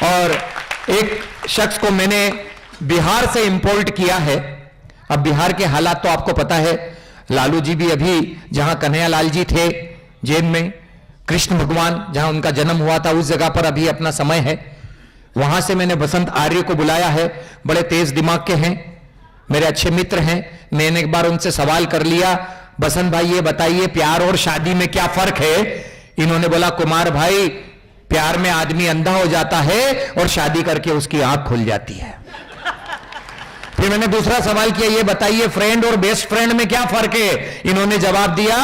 और एक शख्स को मैंने बिहार से इंपोर्ट किया है। अब बिहार के हालात तो आपको पता है, लालू जी भी अभी जहां कन्हैयालाल जी थे जेल में, कृष्ण भगवान जहां उनका जन्म हुआ था उस जगह पर अभी अपना समय है। वहां से मैंने बसंत आर्य को बुलाया है, बड़े तेज दिमाग के हैं, मेरे अच्छे मित्र हैं। मैंने एक बार उनसे सवाल कर लिया, बसंत भाई ये बताइए प्यार और शादी में क्या फर्क है? इन्होंने बोला, कुमार भाई प्यार में आदमी अंधा हो जाता है और शादी करके उसकी आंख खुल जाती है। फिर मैंने दूसरा सवाल किया, ये बताइए फ्रेंड और बेस्ट फ्रेंड में क्या फर्क है? इन्होंने जवाब दिया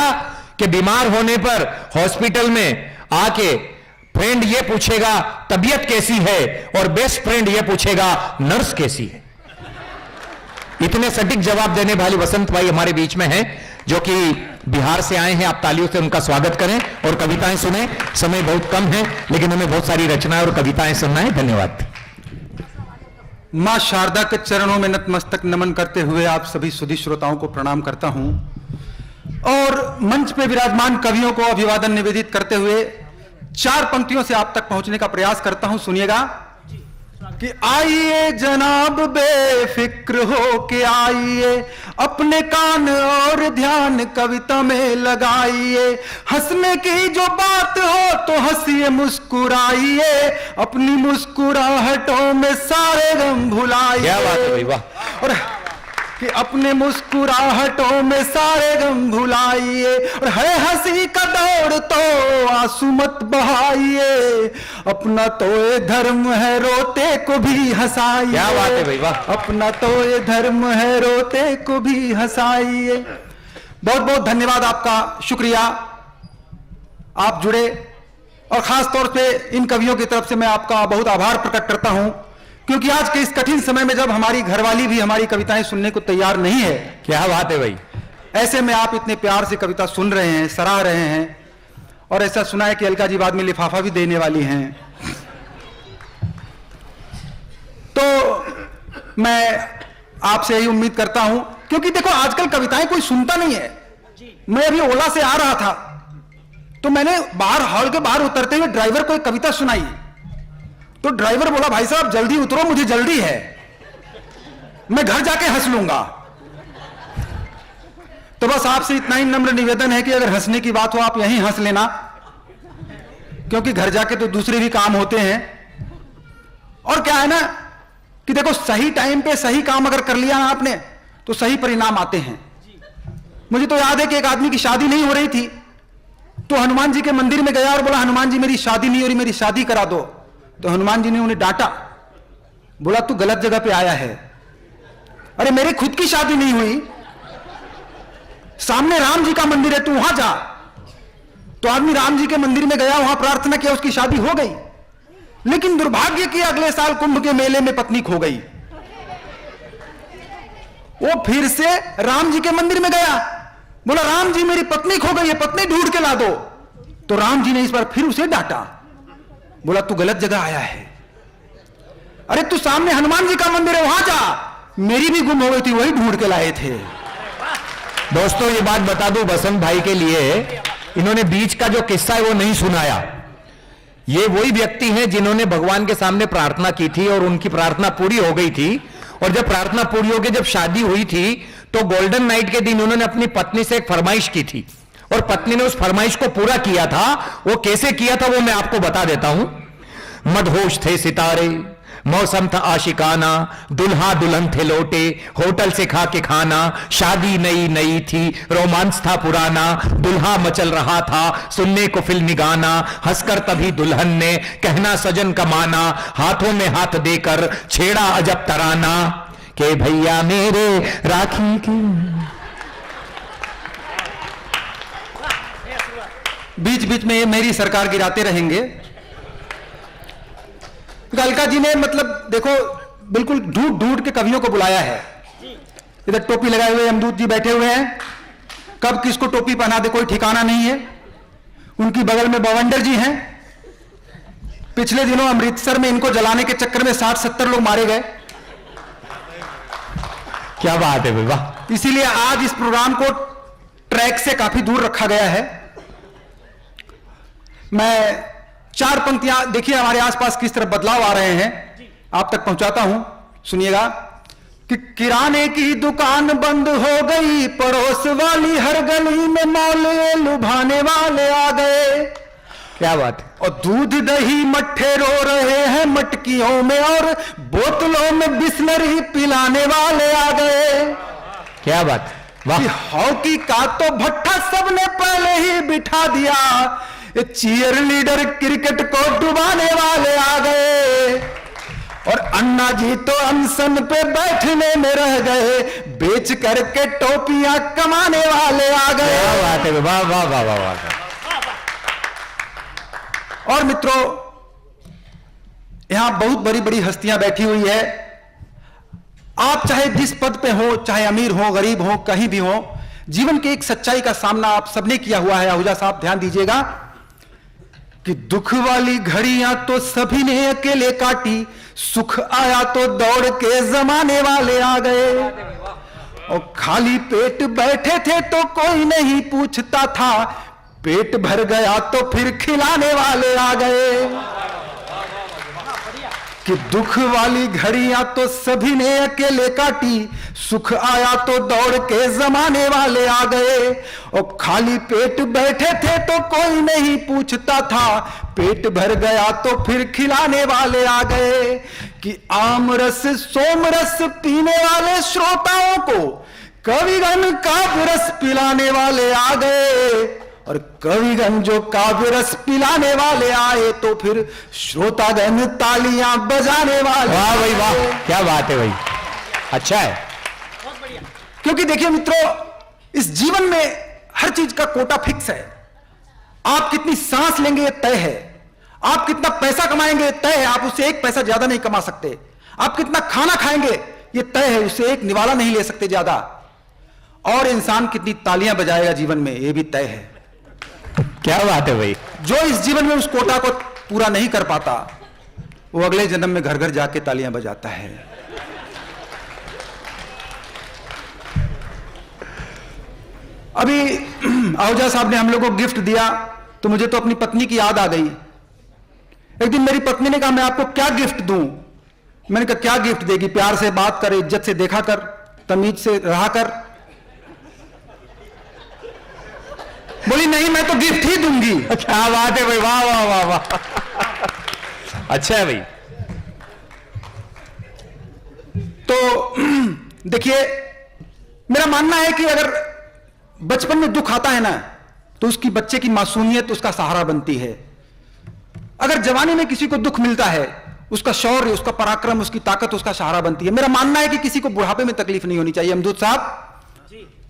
कि बीमार होने पर हॉस्पिटल में आके फ्रेंड ये पूछेगा तबीयत कैसी है और बेस्ट फ्रेंड ये पूछेगा नर्स कैसी है। इतने सटीक जवाब देने वाले बसंत भाई हमारे बीच में हैं, जो कि बिहार से आए हैं। आप तालियों से उनका स्वागत करें और कविताएं सुने। समय बहुत कम है लेकिन हमें बहुत सारी रचनाएं और कविताएं सुनना है। धन्यवाद। मां शारदा के चरणों में नतमस्तक नमन करते हुए आप सभी सुधी श्रोताओं को प्रणाम करता हूं और मंच पे विराजमान कवियों को अभिवादन निवेदित करते हुए 4 पंक्तियों से आप तक पहुंचने का प्रयास करता हूं। सुनिएगा कि आइए जनाब बेफिक्र हो के आइए, अपने कान और ध्यान कविता में लगाइए, हंसने की जो बात हो तो हंसिए मुस्कुराइए, अपनी मुस्कुराहटों में सारे गम भुलाइए। क्या बात है भाई, वाह। और कि अपने मुस्कुराहटों में सारे गम भुलाइए, और है हंसी का दौड़ तो आंसू मत बहाइए, अपना तो ये धर्म है रोते को भी हंसाइए। क्या बात है भाई, वाह। अपना तो ये धर्म है रोते को भी हंसाइए। बहुत बहुत धन्यवाद आपका, शुक्रिया आप जुड़े, और खास तौर पे इन कवियों की तरफ से मैं आपका बहुत आभार प्रकट करता हूं, क्योंकि आज के इस कठिन समय में जब हमारी घरवाली भी हमारी कविताएं सुनने को तैयार नहीं है, क्या बात है भाई, ऐसे में आप इतने प्यार से कविता सुन रहे हैं, सराह रहे हैं, और ऐसा सुना है कि अलका जी बाद में लिफाफा भी देने वाली हैं। तो मैं आपसे यही उम्मीद करता हूं, क्योंकि देखो आजकल कविताएं कोई सुनता नहीं है। मैं अभी ओला से आ रहा था तो मैंने बाहर हॉल के बाहर उतरते हुए ड्राइवर को एक कविता सुनाई, तो ड्राइवर बोला, भाई साहब जल्दी उतरो, मुझे जल्दी है, मैं घर जाके हंस लूंगा। तो बस आपसे इतना ही नम्र निवेदन है कि अगर हंसने की बात हो आप यहीं हंस लेना, क्योंकि घर जाके तो दूसरे भी काम होते हैं। और क्या है ना कि देखो सही टाइम पे सही काम अगर कर लिया ना आपने तो सही परिणाम आते हैं। मुझे तो याद है कि एक आदमी की शादी नहीं हो रही थी, तो हनुमान जी के मंदिर में गया और बोला, हनुमान जी मेरी शादी नहीं हो रही, मेरी शादी करा दो। तो हनुमान जी ने उन्हें डांटा, बोला तू गलत जगह पे आया है, अरे मेरी खुद की शादी नहीं हुई, सामने राम जी का मंदिर है, तू वहां जा। तो आदमी राम जी के मंदिर में गया, वहां प्रार्थना किया, उसकी शादी हो गई। लेकिन दुर्भाग्य कि अगले साल कुंभ के मेले में पत्नी खो गई। वो फिर से राम जी के मंदिर में गया, बोला राम जी मेरी पत्नी खो गई है, पत्नी ढूंढ के ला दो। तो राम जी ने इस बार फिर उसे डांटा, बोला तू गलत जगह आया है, अरे तू सामने हनुमान जी का मंदिर है, वहां जा, मेरी भी गुम हो गई थी, वही ढूंढ के लाए थे। दोस्तों ये बात बता दूं बसंत भाई के लिए, इन्होंने बीच का जो किस्सा है वो नहीं सुनाया। ये वही व्यक्ति हैं जिन्होंने भगवान के सामने प्रार्थना की थी और उनकी प्रार्थना पूरी हो गई थी, और जब प्रार्थना पूरी हो गई, जब शादी हुई थी, तो गोल्डन नाइट के दिन उन्होंने अपनी पत्नी से एक फरमाइश की थी और पत्नी ने उस फरमाइश को पूरा किया था। वो कैसे किया था वो मैं आपको बता देता हूं। मदहोश थे सितारे, मौसम था आशिकाना, दुल्हा दुल्हन थे लौटे, होटल से खा के खाना, शादी नई नई थी, रोमांस था पुराना, दुल्हा मचल रहा था सुनने को फिल्मी गाना, हंसकर तभी दुल्हन ने कहना सजन का माना, हाथों में हाथ देकर छेड़ा अजब तराना के भैया मेरे राखी की। बीच बीच में ये मेरी सरकार गिराते रहेंगे। अलका जी ने मतलब देखो बिल्कुल ढूंढ ढूंढ के कवियों को बुलाया है। इधर टोपी लगाए हुए यमदूत जी बैठे हुए हैं, कब किसको टोपी पहना दे कोई ठिकाना नहीं है। उनकी बगल में बवंडर जी हैं, पिछले दिनों अमृतसर में इनको जलाने के चक्कर में 60-70 लोग मारे गए। क्या बात है वाह। इसीलिए आज इस प्रोग्राम को ट्रैक से काफी दूर रखा गया है। मैं चार पंक्तियां देखिए हमारे आसपास किस तरह बदलाव आ रहे हैं, आप तक पहुंचाता हूं, सुनिएगा। कि किराने की दुकान बंद हो गई, पड़ोस वाली हर गली में मौले लुभाने वाले आ गए। क्या बात है। और दूध दही मट्ठे रो रहे हैं मटकियों में, और बोतलों में बिस्लरी पिलाने वाले आ गए। क्या बात, वाह। हॉकी का तो भट्ठा सबने पहले ही बिठा दिया, चीयर लीडर क्रिकेट को डुबाने वाले आ गए। और अन्ना जी तो अनशन पे बैठने में रह गए, बेच करके टोपियां कमाने वाले आ गए। क्या बात है, वाह वाह वाह वाह वाह। और मित्रों, यहां बहुत बड़ी बड़ी हस्तियां बैठी हुई है। आप चाहे जिस पद पे हो, चाहे अमीर हो, गरीब हो, कहीं भी हो, जीवन की एक सच्चाई का सामना आप सबने किया हुआ है। आहूजा साहब ध्यान दीजिएगा कि दुख वाली घड़ियां तो सभी ने अकेले काटी, सुख आया तो दौड़ के जमाने वाले आ गए। और खाली पेट बैठे थे तो कोई नहीं पूछता था, पेट भर गया तो फिर खिलाने वाले आ गए। कि दुख वाली घड़ियां तो सभी ने अकेले काटी, सुख आया तो दौड़ के जमाने वाले आ गए। और खाली पेट बैठे थे तो कोई नहीं पूछता था, पेट भर गया तो फिर खिलाने वाले आ गए। कि आम रस सोम रस पीने वाले श्रोताओं को कविगण काव्य रस पिलाने वाले आ गए। और कविगण जो काव्य रस पिलाने वाले आए तो फिर श्रोतागण तालियां बजाने वाले। वाह भाई वाह, क्या बात है भाई, अच्छा है। क्योंकि देखिए मित्रों, इस जीवन में हर चीज का कोटा फिक्स है। आप कितनी सांस लेंगे ये तय है, आप कितना पैसा कमाएंगे तय है, आप उससे एक पैसा ज्यादा नहीं कमा सकते। आप कितना खाना खाएंगे ये तय है, उससे एक निवाला नहीं ले सकते ज्यादा। और इंसान कितनी तालियां बजाएगा जीवन में, ये भी तय है। क्या बात है भाई। जो इस जीवन में उस कोटा को पूरा नहीं कर पाता, वो अगले जन्म में घर घर जाके तालियां बजाता है। अभी आहूजा साहब ने हम लोग को गिफ्ट दिया तो मुझे तो अपनी पत्नी की याद आ गई। एक दिन मेरी पत्नी ने कहा मैं आपको क्या गिफ्ट दूं। मैंने कहा क्या गिफ्ट देगी, प्यार से बात कर, इज्जत से देखा कर, तमीज से रहा कर। बोली नहीं मैं तो गिफ्ट ही दूंगी। क्या बात है भाई, वाह वाह वाह वाह, अच्छा है भाई। तो देखिए, मेरा मानना है कि अगर बचपन में दुख आता है ना, तो उसकी बच्चे की मासूमियत उसका सहारा बनती है। अगर जवानी में किसी को दुख मिलता है, उसका शौर्य, उसका पराक्रम, उसकी ताकत उसका सहारा बनती है। मेरा मानना है कि किसी को बुढ़ापे में तकलीफ नहीं होनी चाहिए। अमजद साहब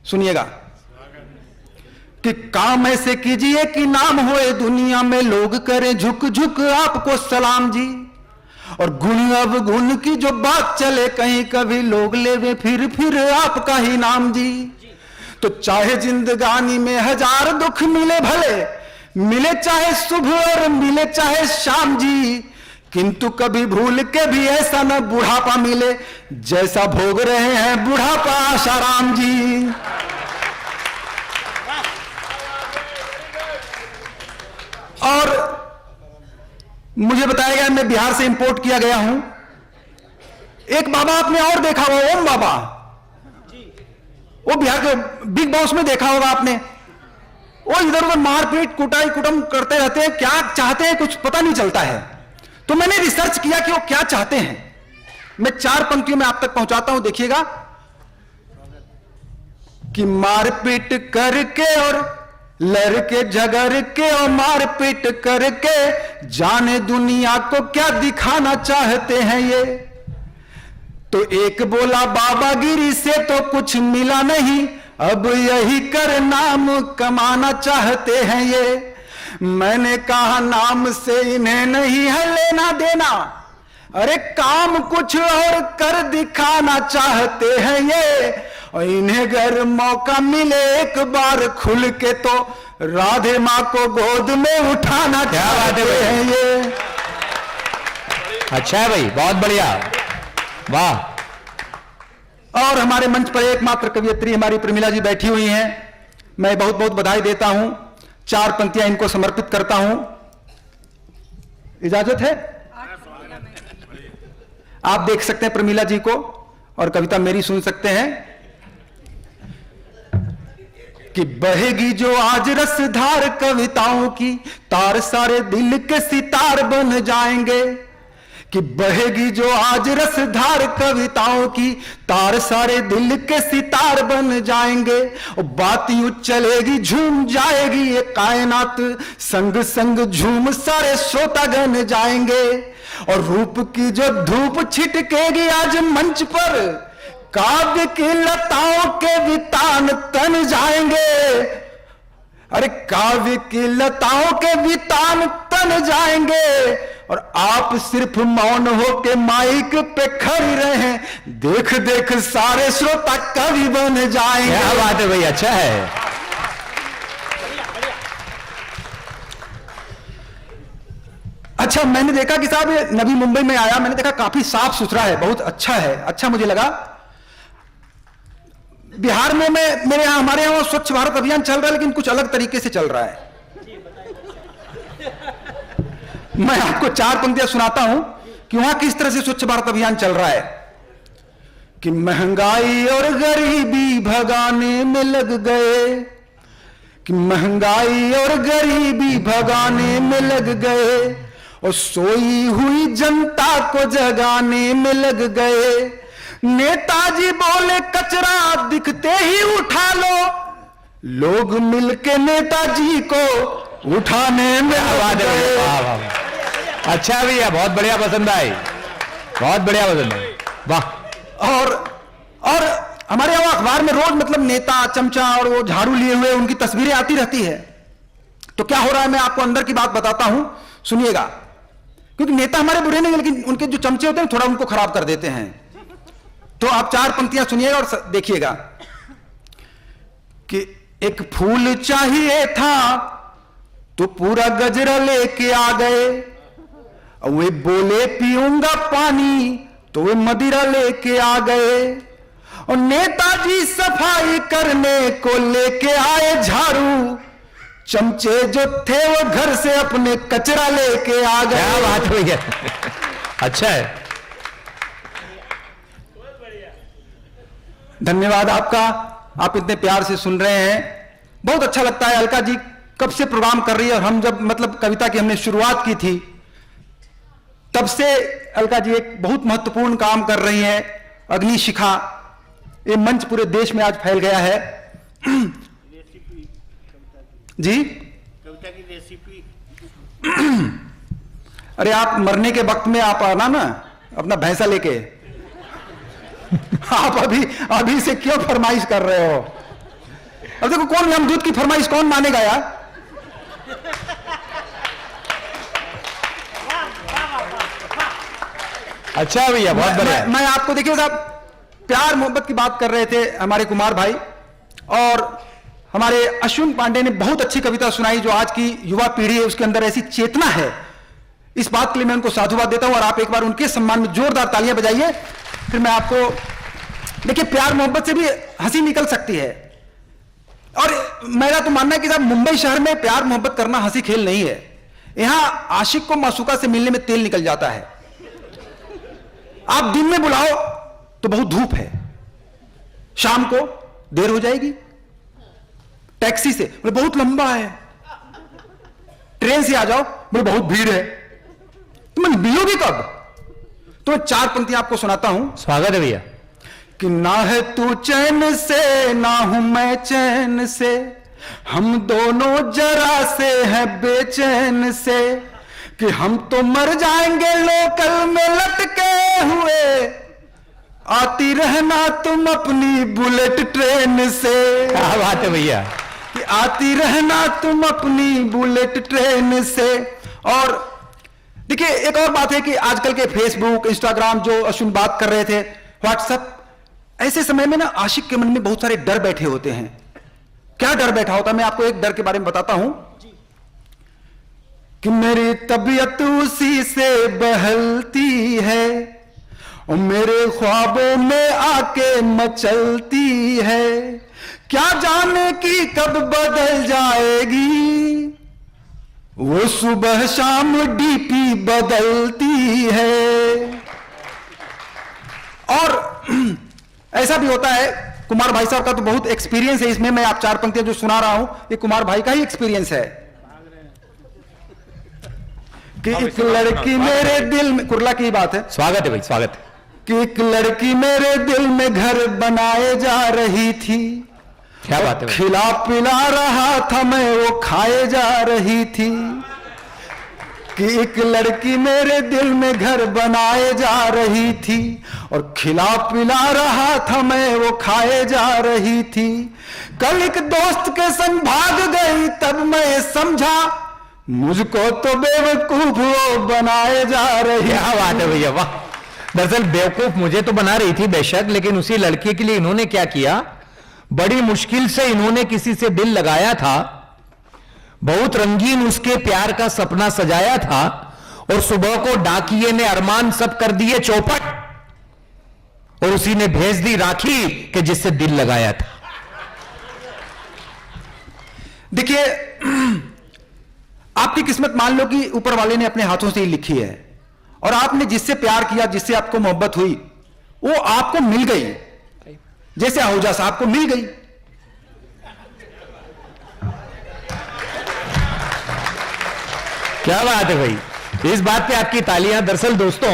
सुनिएगा कि काम ऐसे कीजिए कि नाम होए दुनिया में, लोग करें झुक झुक आपको सलाम जी। और गुण अवगुण की जो बात चले कहीं, कभी लोग लेवे फिर आपका ही नाम जी। तो चाहे जिंदगानी में हजार दुख मिले, भले मिले चाहे सुबह और मिले चाहे शाम जी, किंतु कभी भूल के भी ऐसा न बुढ़ापा मिले जैसा भोग रहे हैं बुढ़ापा आशाराम जी। और मुझे बताया गया, मैं बिहार से इंपोर्ट किया गया हूं। एक बाबा आपने और देखा होगा, ओम बाबा, वो बिहार के बिग बॉस में देखा होगा आपने। वो इधर उधर मारपीट कुटाई कुटम करते रहते हैं, क्या चाहते हैं कुछ पता नहीं चलता है। तो मैंने रिसर्च किया कि वो क्या चाहते हैं। मैं 4 पंक्तियों में आप तक पहुंचाता हूं, देखिएगा। कि मारपीट करके और लड़के झगड़ के और मारपीट करके जाने दुनिया को क्या दिखाना चाहते हैं ये। तो एक बोला बाबागिरी से तो कुछ मिला नहीं, अब यही कर नाम कमाना चाहते हैं ये। मैंने कहा नाम से इन्हें नहीं है लेना देना, अरे काम कुछ और कर दिखाना चाहते हैं ये। और इन्हें अगर मौका मिले एक बार खुल के, तो राधे माँ को गोद में उठाना चाहते हैं ये। अच्छा है भाई, बहुत बढ़िया, वाह। और हमारे मंच पर एकमात्र कवियत्री हमारी प्रमिला जी बैठी हुई हैं, मैं बहुत बहुत बधाई देता हूं। 4 पंक्तियां इनको समर्पित करता हूं। इजाजत है? आप देख सकते हैं प्रमीला जी को और कविता मेरी सुन सकते हैं कि बहेगी जो आज रसधार कविताओं की, तार सारे दिल के सितार बन जाएंगे। कि बहेगी जो आज रसधार कविताओं की, तार सारे दिल के सितार बन जाएंगे। और बात यूं चलेगी झूम जाएगी ये कायनात, संग संग झूम सारे श्रोतागण जाएंगे। और रूप की जो धूप छिटकेगी आज मंच पर, काव्य की लताओं के वितान तन जाएंगे। अरे काव्य की लताओं के वितान तन जाएंगे। और आप सिर्फ मौन होके माइक पे खड़ी रहे, देख देख सारे श्रोता कवि बन जाएंगे। क्या बात है भाई, अच्छा है। अच्छा, मैंने देखा कि साहब ये नवी मुंबई में आया, मैंने देखा काफी साफ सुथरा है, बहुत अच्छा है, अच्छा मुझे लगा। बिहार में मेरे यहां, हमारे यहां स्वच्छ भारत अभियान चल रहा है, लेकिन कुछ अलग तरीके से चल रहा है। मैं आपको 4 पंक्तियां सुनाता हूं कि वहां किस तरह से स्वच्छ भारत अभियान चल रहा है। कि महंगाई और गरीबी भगाने में लग गए, कि महंगाई और गरीबी भगाने में लग गए। और सोई हुई जनता को जगाने में लग गए। नेताजी बोले कचरा दिखते ही उठा लो, लोग मिलके नेताजी को उठाने में लग गए। अच्छा भैया, बहुत बढ़िया पसंद आई, बहुत बढ़िया पसंद आई, वाह। और हमारे यहाँ अखबार में रोज मतलब नेता चमचा और वो झाड़ू लिए हुए उनकी तस्वीरें आती रहती है। तो क्या हो रहा है, मैं आपको अंदर की बात बताता हूं, सुनिएगा। क्योंकि नेता हमारे बुरे नहीं, लेकिन उनके जो चमचे होते हैं थोड़ा उनको खराब कर देते हैं। तो आप 4 पंक्तियां सुनिएगा और देखिएगा कि एक फूल चाहिए था तो पूरा गजरा लेके आ गए। वे बोले पीऊंगा पानी तो वे मदिरा लेके आ गए। और नेताजी सफाई करने को लेके आए झाड़ू, चमचे जो थे वो घर से अपने कचरा लेके आ गए। क्या बात हुई है, अच्छा है। धन्यवाद आपका, आप इतने प्यार से सुन रहे हैं, बहुत अच्छा लगता है। अलका जी कब से प्रोग्राम कर रही है, और हम जब मतलब कविता की हमने शुरुआत की थी तब से अलका जी एक बहुत महत्वपूर्ण काम कर रही हैं। अग्नि शिखा, ये मंच पूरे देश में आज फैल गया है। जी, कविता की रेसिपी। अरे आप मरने के वक्त में आप आना ना अपना भैंसा लेके। आप अभी से क्यों फरमाइश कर रहे हो? अब देखो, कौन यमदूत की फरमाइश कौन मानेगा यार? अच्छा भैया, बहुत बढ़िया। मैं आपको देखिए साहब, प्यार मोहब्बत की बात कर रहे थे हमारे कुमार भाई, और हमारे अश्विन पांडे ने बहुत अच्छी कविता सुनाई। जो आज की युवा पीढ़ी है उसके अंदर ऐसी चेतना है, इस बात के लिए मैं उनको साधुवाद देता हूं। और आप एक बार उनके सम्मान में जोरदार तालियां बजाइए। फिर मैं आपको, देखिए, प्यार मोहब्बत से भी हंसी निकल सकती है। और मेरा तो मानना है कि साहब मुंबई शहर में प्यार मोहब्बत करना हंसी खेल नहीं है। यहां आशिक को मासूका से मिलने में तेल निकल जाता है। आप दिन में बुलाओ तो बहुत धूप है, शाम को देर हो जाएगी, टैक्सी से बोले बहुत लंबा है, ट्रेन से आ जाओ बोले बहुत भीड़ है, तुम मिलोगे कब? तो मैं 4 पंक्तियां आपको सुनाता हूं। स्वागत है भैया। कि ना है तू चैन से ना हूं मैं चैन से, हम दोनों जरा से हैं बेचैन से। कि हम तो मर जाएंगे लोकल में लटके हुए, आती रहना तुम अपनी बुलेट ट्रेन से। क्या बात है भैया, कि आती रहना तुम अपनी बुलेट ट्रेन से। और देखिए, एक और बात है कि आजकल के फेसबुक, इंस्टाग्राम, जो अश्विन बात कर रहे थे, व्हाट्सएप, ऐसे समय में ना आशिक के मन में बहुत सारे डर बैठे होते हैं। क्या डर बैठा होता है, मैं आपको एक डर के बारे में बताता हूं। कि मेरी तबीयत उसी से बहलती है, और मेरे ख्वाबों में आके मचलती है। क्या जाने की कब बदल जाएगी, वो सुबह शाम डीपी बदलती है। और ऐसा भी होता है, कुमार भाई साहब का तो बहुत एक्सपीरियंस है इसमें, मैं आप 4 पंक्तियां जो सुना रहा हूं ये कुमार भाई का ही एक्सपीरियंस है कि एक लड़की मेरे दिल में, कुर्ला की बात है, स्वागत है भाई, स्वागत है। कि एक लड़की मेरे दिल में घर बनाए जा रही थी, क्या बात है भाई? खिला पिला रहा था मैं, वो खाए जा रही थी। कि एक लड़की मेरे दिल में घर बनाए जा रही थी और खिला पिला रहा था मैं, वो खाए जा रही थी। कल एक दोस्त के संग भाग गई, तब मैं समझा मुझको तो बेवकूफ वो बनाए जा रही। क्या बात है भैया, वाह। दरअसल बेवकूफ मुझे तो बना रही थी बेशक, लेकिन उसी लड़की के लिए इन्होंने क्या किया, बड़ी मुश्किल से इन्होंने किसी से दिल लगाया था, बहुत रंगीन उसके प्यार का सपना सजाया था, और सुबह को डाकिये ने अरमान सब कर दिए चौपट, और उसी ने भेज दी राखी कि जिससे दिल लगाया था। देखिए, आपकी किस्मत मान लो कि ऊपर वाले ने अपने हाथों से ही लिखी है, और आपने जिससे प्यार किया, जिससे आपको मोहब्बत हुई, वो आपको मिल गई, जैसे आहूजा साहब को मिल गई। क्या बात है भाई, इस बात पे आपकी तालियां। दरअसल दोस्तों,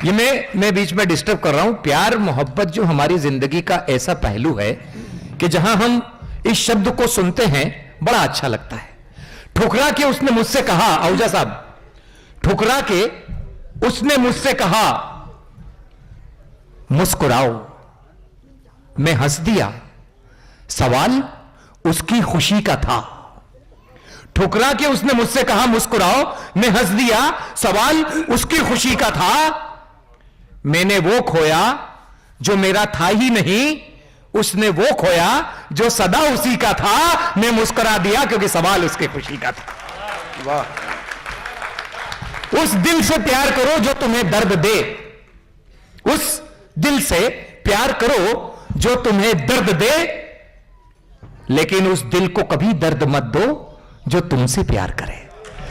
ये मैं बीच में डिस्टर्ब कर रहा हूं। प्यार मोहब्बत जो हमारी जिंदगी का ऐसा पहलू है कि जहां हम इस शब्द को सुनते हैं बड़ा अच्छा लगता है। ठुकरा के उसने मुझसे कहा, आहूजा साहब, ठुकरा के उसने मुझसे कहा मुस्कुराओ, मैं हंस दिया, सवाल उसकी खुशी का था। ठुकरा के उसने मुझसे कहा मुस्कुराओ, मैं हंस दिया, सवाल उसकी खुशी का था। मैंने वो खोया जो मेरा था ही नहीं, उसने वो खोया जो सदा उसी का था। मैं मुस्कुरा दिया क्योंकि सवाल उसकी खुशी का था। वाह। उस दिल से प्यार करो जो तुम्हें दर्द दे, उस दिल से प्यार करो जो तुम्हें दर्द दे, लेकिन उस दिल को कभी दर्द मत दो जो तुमसे प्यार करे।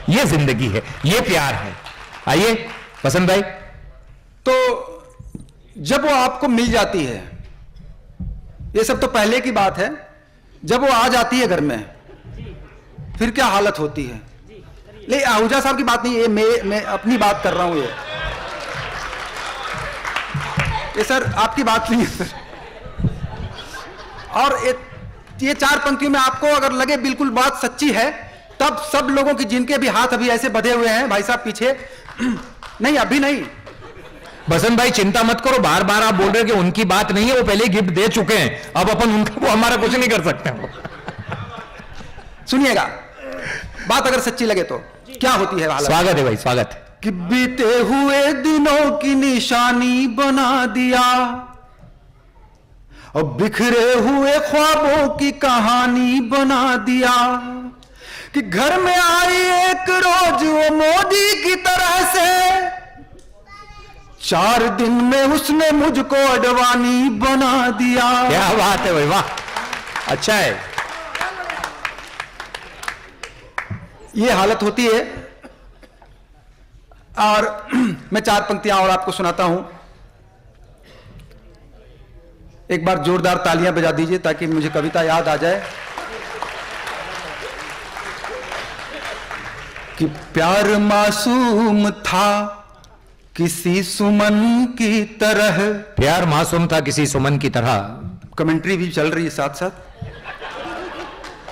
यह जिंदगी है, यह प्यार है। आइए वसंत भाई। तो जब वो आपको मिल जाती है, ये सब तो पहले की बात है, जब वो आ जाती है घर में, फिर क्या हालत होती है। ले आहूजा साहब की बात नहीं, ये मैं अपनी बात कर रहा हूं। ये सर आपकी बात नहीं है सर। और ये 4 पंक्तियों में आपको अगर लगे बिल्कुल बात सच्ची है, तब सब लोगों की, जिनके भी हाथ अभी ऐसे बंधे हुए हैं भाई साहब पीछे, नहीं अभी नहीं, बसंत भाई चिंता मत करो, बार बार आप बोल रहे हो कि उनकी बात नहीं है, वो पहले गिफ्ट दे चुके हैं, अब अपन उनका, वो हमारा कुछ नहीं कर सकते। सुनिएगा, बात अगर सच्ची लगे तो क्या होती है हालत। स्वागत है भाई, स्वागत है। कि बीते हुए दिनों की निशानी बना दिया और बिखरे हुए ख्वाबों की कहानी बना दिया। कि घर में आई एक रोज वो मोदी की तरह से, 4 दिन में उसने मुझको अडवाणी बना दिया। क्या बात है भाई, वाह, अच्छा है। ये हालत होती है। और मैं 4 पंक्तियां और आपको सुनाता हूं। एक बार जोरदार तालियां बजा दीजिए ताकि मुझे कविता याद आ जाए। कि प्यार मासूम था किसी सुमन की तरह। प्यार मासूम था किसी सुमन की तरह। कमेंट्री भी चल रही है साथ साथ,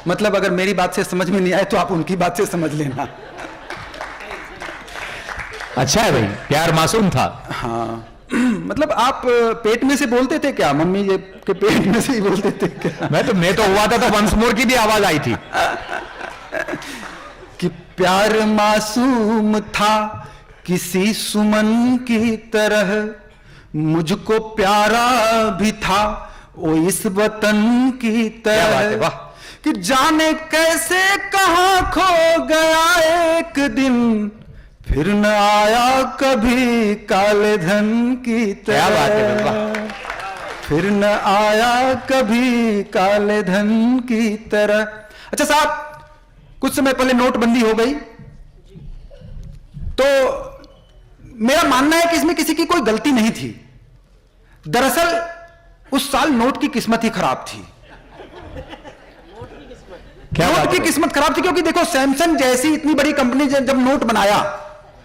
मतलब अगर मेरी बात से समझ में नहीं आए तो आप उनकी बात से समझ लेना। अच्छा है भाई, प्यार मासूम था। हाँ, मतलब आप पेट में से बोलते थे क्या, मम्मी ये के पेट में से ही बोलते थे क्या? मैं तो हुआ था तो वंस मोर की भी आवाज आई थी। कि प्यार मासूम था किसी सुमन की तरह, मुझको प्यारा भी था वो इस वतन की क्या बात है, तरह। वाह। कि जाने कैसे कहां खो गया एक दिन, फिर न आया कभी काले धन की तरह। क्या बात है, वाह। फिर न आया कभी काले धन की तरह। अच्छा साहब, कुछ समय पहले नोटबंदी हो गई, तो मेरा मानना है कि इसमें किसी की कोई गलती नहीं थी। दरअसल उस साल नोट की किस्मत ही खराब थी। नोट की किस्मत खराब थी क्योंकि देखो, सैमसंग जैसी इतनी बड़ी कंपनी जब नोट बनाया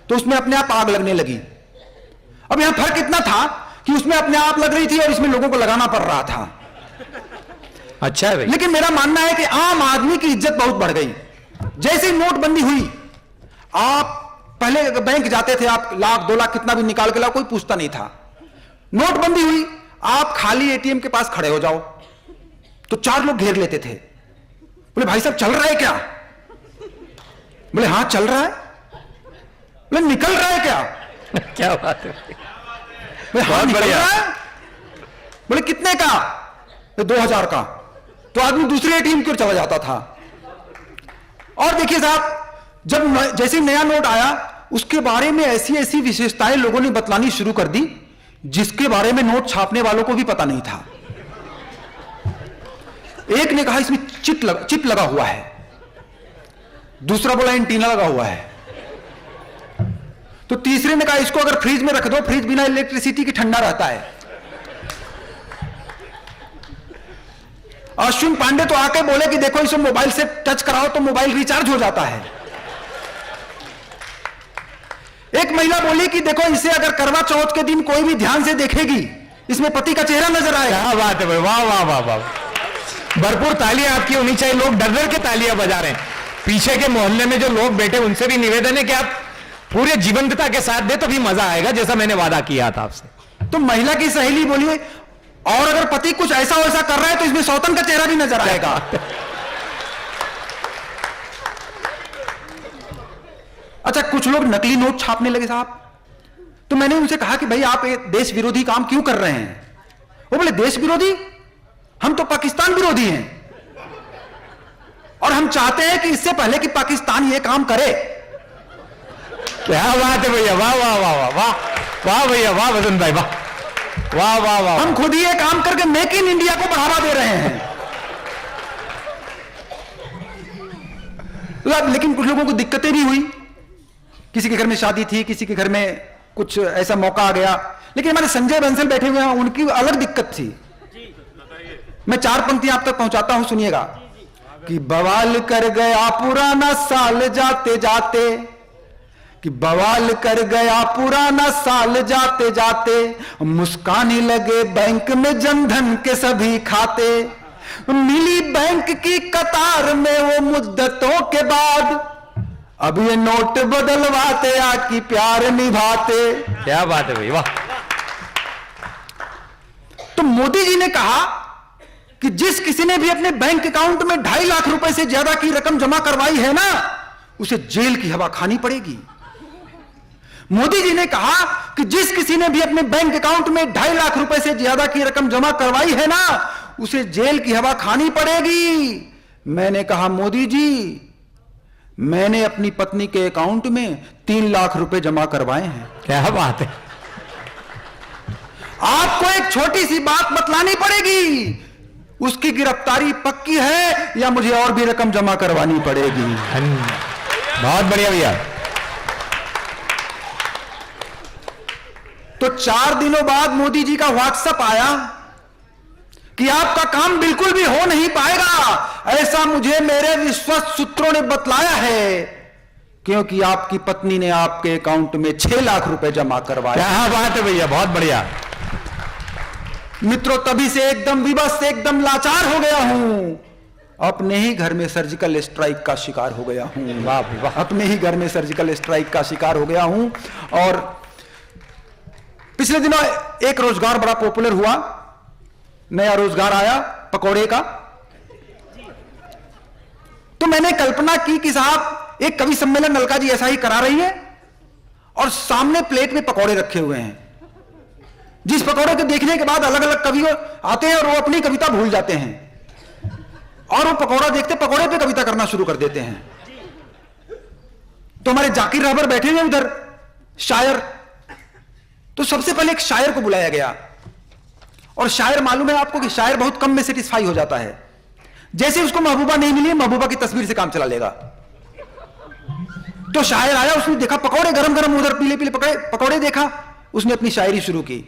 तो उसमें अपने आप आग लगने लगी। अब यहां फर्क इतना था कि उसमें अपने आप लग रही थी और इसमें लोगों को लगाना पड़ रहा था। अच्छा है भाई। लेकिन मेरा मानना है कि आम आदमी की इज्जत बहुत बढ़ गई। जैसे ही नोटबंदी हुई, आप पहले बैंक जाते थे, आप लाख 2 लाख कितना भी निकाल के लाओ, कोई पूछता नहीं था। नोटबंदी हुई, आप खाली एटीएम के पास खड़े हो जाओ तो 4 लोग घेर लेते थे। बोले भाई साहब चल रहा है क्या? बोले हाँ चल रहा है। बोले निकल रहा है क्या? क्या बात है। बोले हाँ निकल रहा है। बोले कितने का? 2000 का। तो आदमी दूसरे एटीएम की ओर चला जाता था। और देखिए साहब, जब जैसे नया नोट आया, उसके बारे में ऐसी ऐसी विशेषताएं लोगों ने बतलानी शुरू कर दी जिसके बारे में नोट छापने वालों को भी पता नहीं था। एक ने कहा इसमें चिप लगा हुआ है, दूसरा बोला एंटीना लगा हुआ है, तो तीसरे ने कहा इसको अगर फ्रिज में रख दो, फ्रिज बिना इलेक्ट्रिसिटी के ठंडा रहता है। अश्विन पांडे तो आके बोले कि देखो इसे मोबाइल से टच कराओ तो मोबाइल रिचार्ज हो जाता है। एक महिला बोली कि देखो इसे अगर करवा चौथ के दिन कोई भी ध्यान से देखेगी, इसमें पति का चेहरा नजर आएगा। क्या बात है भाई, वाह वाह वाह वाह। भरपूर तालियां आपकी होनी चाहिए। लोग डर डर के तालियां बजा रहे हैं। पीछे के मोहल्ले में जो लोग बैठे, उनसे भी निवेदन है कि आप पूरे जीवंतता के साथ दे, तो भी मजा आएगा, जैसा मैंने वादा किया था आपसे। तो महिला की सहेली बोली, और अगर पति कुछ ऐसा वैसा कर रहा है तो इसमें सौतन का चेहरा भी नजर आएगा। अच्छा, कुछ लोग नकली नोट छापने लगे साहब। तो मैंने उनसे कहा कि भाई आप ये देश विरोधी काम क्यों कर रहे हैं? वो बोले देश विरोधी? हम तो पाकिस्तान विरोधी हैं और हम चाहते हैं कि इससे पहले कि पाकिस्तान ये काम करे। क्या बात है भैया, वाह वाह वाह वाह वाह वाह भैया, वाह वसंत भाई, वाह वाह वाह वाह। हम खुद ही ये काम करके मेक इन इंडिया को बढ़ावा दे रहे हैं। लेकिन कुछ लोगों को दिक्कतें भी हुई। किसी के घर में शादी थी, किसी के घर में कुछ ऐसा मौका आ गया। लेकिन हमारे संजय बंसल बैठे हुए हैं, उनकी अलग दिक्कत थी। मैं 4 पंक्तियां आप तक पहुंचाता हूं, सुनिएगा। कि बवाल कर गया पुराना साल जाते जाते, कि बवाल कर गया पुराना साल जाते जाते, मुस्काने लगे बैंक में जनधन के सभी खाते, मिली बैंक की कतार में वो मुद्दतों के बाद, अब ये नोट बदलवाते आकी प्यार निभाते। क्या बात है भाई, वाह। तो मोदी जी ने कहा कि जिस किसी ने भी अपने बैंक अकाउंट में 2.5 लाख रुपए से ज्यादा की रकम जमा करवाई है ना, उसे जेल की हवा खानी पड़ेगी। मोदी जी ने कहा कि जिस किसी ने भी अपने बैंक अकाउंट में 2.5 लाख रुपए से ज्यादा की रकम जमा करवाई है ना, उसे जेल की हवा खानी पड़ेगी। मैंने कहा मोदी जी, मैंने अपनी पत्नी के अकाउंट में 3 लाख रुपए जमा करवाए हैं। क्या बात है। आपको एक छोटी सी बात बतलानी पड़ेगी, उसकी गिरफ्तारी पक्की है या मुझे और भी रकम जमा करवानी पड़ेगी। बहुत बढ़िया भैया। तो 4 दिनों बाद मोदी जी का व्हाट्सएप आया कि आपका काम बिल्कुल भी हो नहीं पाएगा, ऐसा मुझे मेरे विश्वस्त सूत्रों ने बतलाया है, क्योंकि आपकी पत्नी ने आपके अकाउंट में 6 लाख रुपए जमा करवाया। क्या बात है भैया, बहुत बढ़िया। मित्रों, तभी से एकदम विवश, एकदम लाचार हो गया हूं। अपने ही घर में सर्जिकल स्ट्राइक का शिकार हो गया हूं। वाह भाई वाह। अपने ही घर में सर्जिकल स्ट्राइक का शिकार हो गया हूं। और पिछले दिनों एक रोजगार बड़ा पॉपुलर हुआ, नया रोजगार आया पकौड़े का। तो मैंने कल्पना की कि साहब एक कवि सम्मेलन नलका जी ऐसा ही करा रही है और सामने प्लेट में पकौड़े रखे हुए हैं, जिस पकौड़े को देखने के बाद अलग अलग कवि आते हैं और वो अपनी कविता भूल जाते हैं और वो पकौड़ा देखते पकौड़े पे कविता करना शुरू कर देते हैं। तो हमारे जाकिर रहबर बैठे हुए उधर शायर, तो सबसे पहले एक शायर को बुलाया गया। और शायर, मालूम है आपको कि शायर बहुत कम में सेटिस्फाई हो जाता है। जैसे उसको महबूबा नहीं मिली, महबूबा की तस्वीर से काम चला लेगा। तो शायर आया, उसने देखा पकौड़े गरम गरम, उधर पीले पीले पकौड़े देखा, उसने अपनी शायरी शुरू की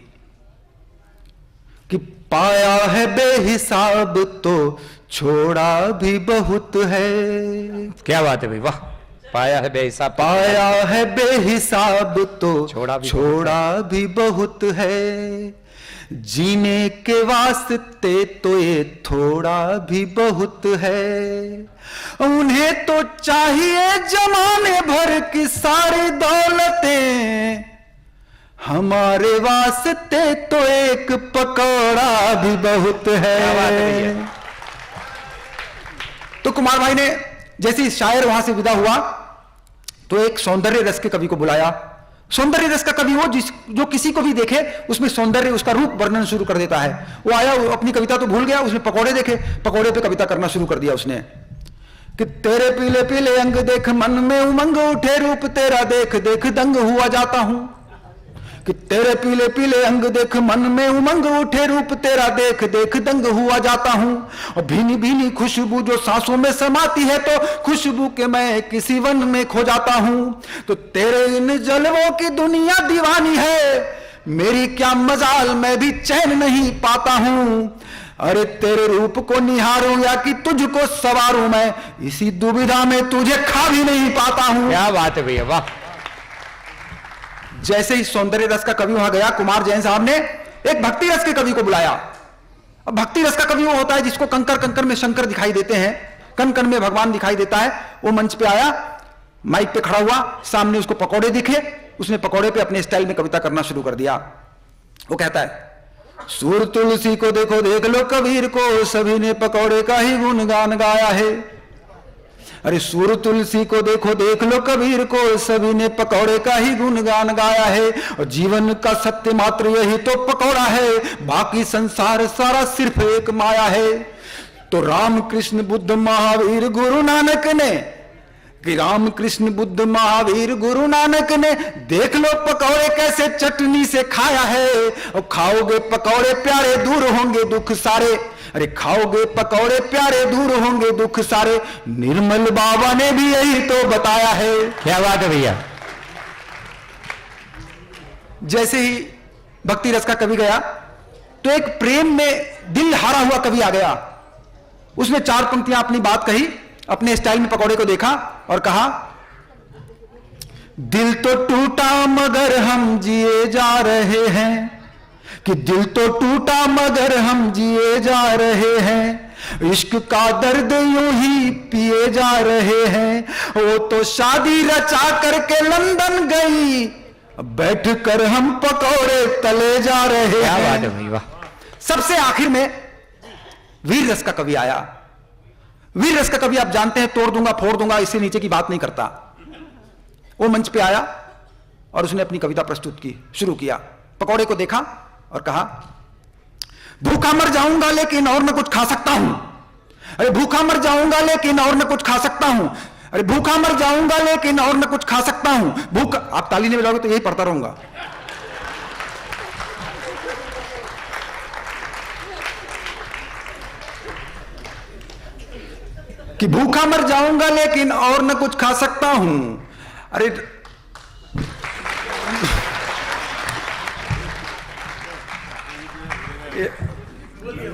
कि पाया है बेहिसाब तो छोड़ा भी बहुत है। क्या बात है भाई, वाह। पाया है बेहिसाब, पाया है बेहिसाब तो छोड़ा भी बहुत है। जीने के वास्ते तो ये थोड़ा भी बहुत है। उन्हें तो चाहिए जमाने भर की सारी दौलतें, हमारे वास्ते तो एक पकौड़ा भी बहुत है। तो कुमार भाई ने जैसे शायर वहां से विदा हुआ तो एक सौंदर्य रस के कवि को बुलाया। सौंदर्य रस का कवि वो जो किसी को भी देखे उसमें सौंदर्य, उसका रूप वर्णन शुरू कर देता है। वो आया, वो अपनी कविता तो भूल गया, उसने पकौड़े देखे, पकौड़े पे कविता करना शुरू कर दिया उसने कि तेरे पीले पीले अंग देख मन में उमंग उठे, रूप तेरा देख देख दंग हुआ जाता हूं। कि तेरे पीले पीले अंग देख मन में उमंग उठे, रूप तेरा देख देख दंग हुआ जाता हूं। और भीनी भीनी खुशबू जो सांसों में समाती है, तो खुशबू के मैं किसी वन में खो जाता हूं। तो तेरे इन जलवों की दुनिया दीवानी है, मेरी क्या मजाल मैं भी चैन नहीं पाता हूं। अरे तेरे रूप को निहारूं या कि तुझको सवारूं, मैं इसी दुविधा में तुझे खा भी नहीं पाता हूं। क्या बात है भैया, वाह। जैसे ही सौंदर्य रस का कवि वहां गया, कुमार जैन साहब ने एक भक्ति रस के कवि को बुलाया। अब भक्ति रस का कवि वो होता है जिसको कंकर कंकर में शंकर दिखाई देते हैं, कण कण में भगवान दिखाई देता है। वो मंच पे आया, माइक पे खड़ा हुआ, सामने उसको पकौड़े दिखे, उसने पकौड़े पे अपने स्टाइल में कविता करना शुरू कर दिया। वो कहता है सूर तुलसी को देखो देख लो कबीर को, सभी ने पकौड़े का ही गुणगान गाया है। अरे सूर तुलसी को देखो देख लो कबीर को, सभी ने पकौड़े का ही गुणगान गाया है। और जीवन का सत्य मात्र यही तो पकौड़ा है, बाकी संसार सारा सिर्फ एक माया है। तो राम कृष्ण बुद्ध महावीर गुरु नानक ने, कि राम कृष्ण बुद्ध महावीर गुरु नानक ने, देख लो पकौड़े कैसे चटनी से खाया है। और खाओगे पकौड़े प्यारे दूर होंगे दुख सारे। अरे खाओगे पकौड़े प्यारे दूर होंगे दुख सारे, निर्मल बाबा ने भी यही तो बताया है। क्या बात है भैया। जैसे ही भक्ति रस का कवि गया तो एक प्रेम में दिल हारा हुआ कवि आ गया। उसने 4 पंक्तियां अपनी बात कही, अपने स्टाइल में पकौड़े को देखा और कहा, दिल तो टूटा मगर हम जिए जा रहे हैं। कि दिल तो टूटा मगर हम जिए जा रहे हैं, इश्क का दर्द यूं ही पिए जा रहे हैं। वो तो शादी रचा करके लंदन गई, बैठ कर हम पकौड़े तले जा रहे हैं। क्या बात है भाई, वाह। सबसे आखिर में वीर रस का कवि आया। वीर रस का कवि आप जानते हैं, तोड़ दूंगा फोड़ दूंगा इससे नीचे की बात नहीं करता। वो मंच पे आया और उसने अपनी कविता प्रस्तुत की, शुरू किया। पकौड़े को देखा और कहा, भूखा मर जाऊंगा लेकिन और मैं कुछ खा सकता हूं। अरे भूखा मर जाऊंगा लेकिन और मैं कुछ खा सकता हूं। अरे भूखा मर जाऊंगा लेकिन और मैं कुछ खा सकता हूं। भूखा, आप ताली नहीं बजाओगे तो यही पढ़ता रहूंगा। कि भूखा मर जाऊंगा लेकिन और न कुछ खा सकता हूं। अरे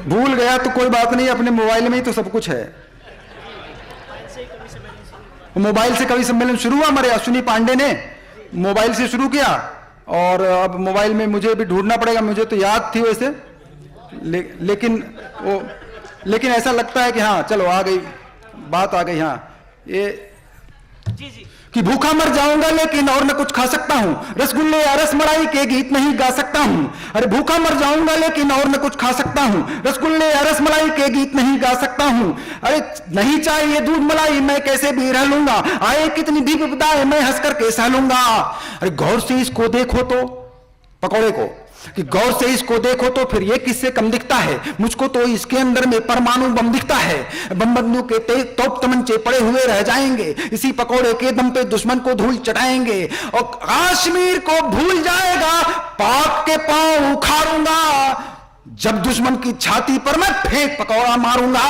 भूल गया तो कोई बात नहीं, अपने मोबाइल में ही तो सब कुछ है। मोबाइल से कवि सम्मेलन शुरू हुआ, हमारे अश्विनी पांडे ने मोबाइल से शुरू किया और अब मोबाइल में मुझे भी ढूंढना पड़ेगा। मुझे तो याद थी वैसे, लेकिन ऐसा लगता है कि हाँ चलो आ गई बात, आ गई। हाँ ये कि भूखा मर जाऊंगा लेकिन और न कुछ खा सकता हूं, रसगुल्ले या रसमलाई के गीत नहीं गा सकता हूं। अरे भूखा मर जाऊंगा लेकिन और न कुछ खा सकता हूं, रसगुल्ले या रसमलाई के गीत नहीं गा सकता हूं। अरे नहीं चाहिए दूध मलाई मैं कैसे भी रह लूंगा, आए कितनी भी विपदाएं मैं हंसकर के सह लूंगा। अरे गौर से इसको देखो तो, पकौड़े को, कि गौर से इसको देखो तो फिर ये किससे कम दिखता है। मुझको तो इसके अंदर में परमाणु बम दिखता है। बम बंदूक के तेज तोप तमंचे पड़े हुए रह जाएंगे, इसी पकौड़े के दम पे दुश्मन को धूल चटाएंगे। और कश्मीर को भूल जाएगा, पाक के पांव उखाड़ूंगा, जब दुश्मन की छाती पर मैं फेंक पकौड़ा मारूंगा।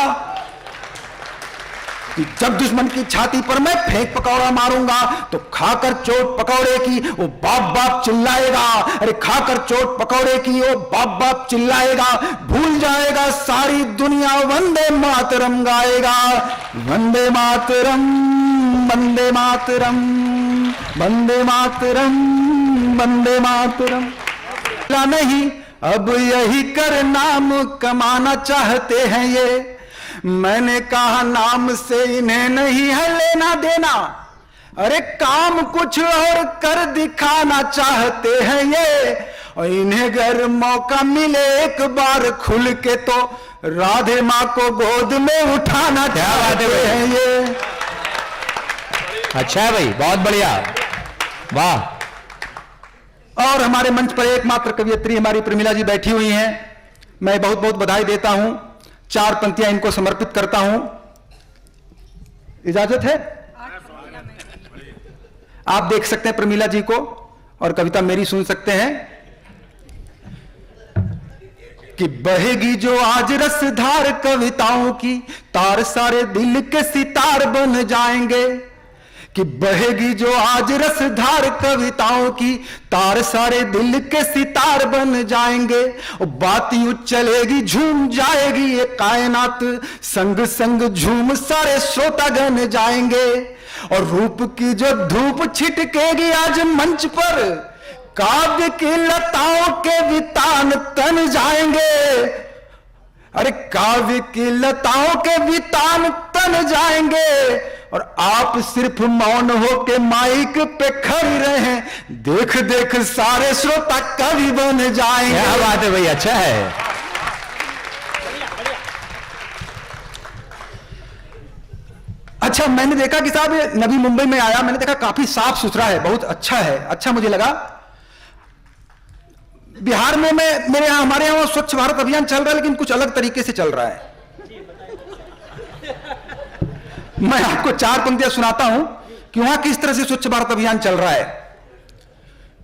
कि जब दुश्मन की छाती पर मैं फेंक पकौड़ा मारूंगा तो खाकर चोट पकौड़े की वो बाप बाप चिल्लाएगा। अरे खाकर चोट पकौड़े की वो बाप बाप चिल्लाएगा, भूल जाएगा सारी दुनिया, वंदे मातरम गाएगा। वंदे मातरम, वंदे मातरम, वंदे मातरम, वंदे मातरम। नहीं अब यही कर नाम कमाना चाहते हैं ये, मैंने कहा नाम से इन्हें नहीं है लेना देना। अरे काम कुछ और कर दिखाना चाहते हैं ये, और इन्हें अगर मौका मिले एक बार खुल के तो राधे माँ को गोद में उठाना चाहते हैं ये। अच्छा है भाई, बहुत बढ़िया, वाह। और हमारे मंच पर एकमात्र कवियत्री हमारी प्रमिला जी बैठी हुई हैं, मैं बहुत बहुत बधाई देता हूं। 4 पंक्तियां इनको समर्पित करता हूं, इजाजत है? आप देख सकते हैं प्रमिला जी को और कविता मेरी सुन सकते हैं कि बहेगी जो आज रसधार कविताओं की, तार सारे दिल के सितार बन जाएंगे। कि बहेगी जो आज रसधार कविताओं की, तार सारे दिल के सितार बन जाएंगे। और बात यूं चलेगी झूम जाएगी ये कायनात, संग संग झूम सारे श्रोतागण जाएंगे। और रूप की जो धूप छिटकेगी आज मंच पर, काव्य की लताओं के वितान तन जाएंगे। अरे काव्य की लताओं के वितान तन जाएंगे, और आप सिर्फ मौन होके माइक पे खड़ी रहे, देख देख सारे श्रोता कवि बन जाएंगे। क्या बात है भाई, अच्छा है। अच्छा, मैंने देखा कि साहब नवी मुंबई में आया, मैंने देखा काफी साफ सुथरा है, बहुत अच्छा है, अच्छा मुझे लगा। बिहार में मेरे यहां, हमारे यहां स्वच्छ भारत अभियान चल रहा है, लेकिन कुछ अलग तरीके से चल रहा है। मैं आपको 4 पंक्तियां सुनाता हूं कि वहां किस तरह से स्वच्छ भारत अभियान चल रहा है।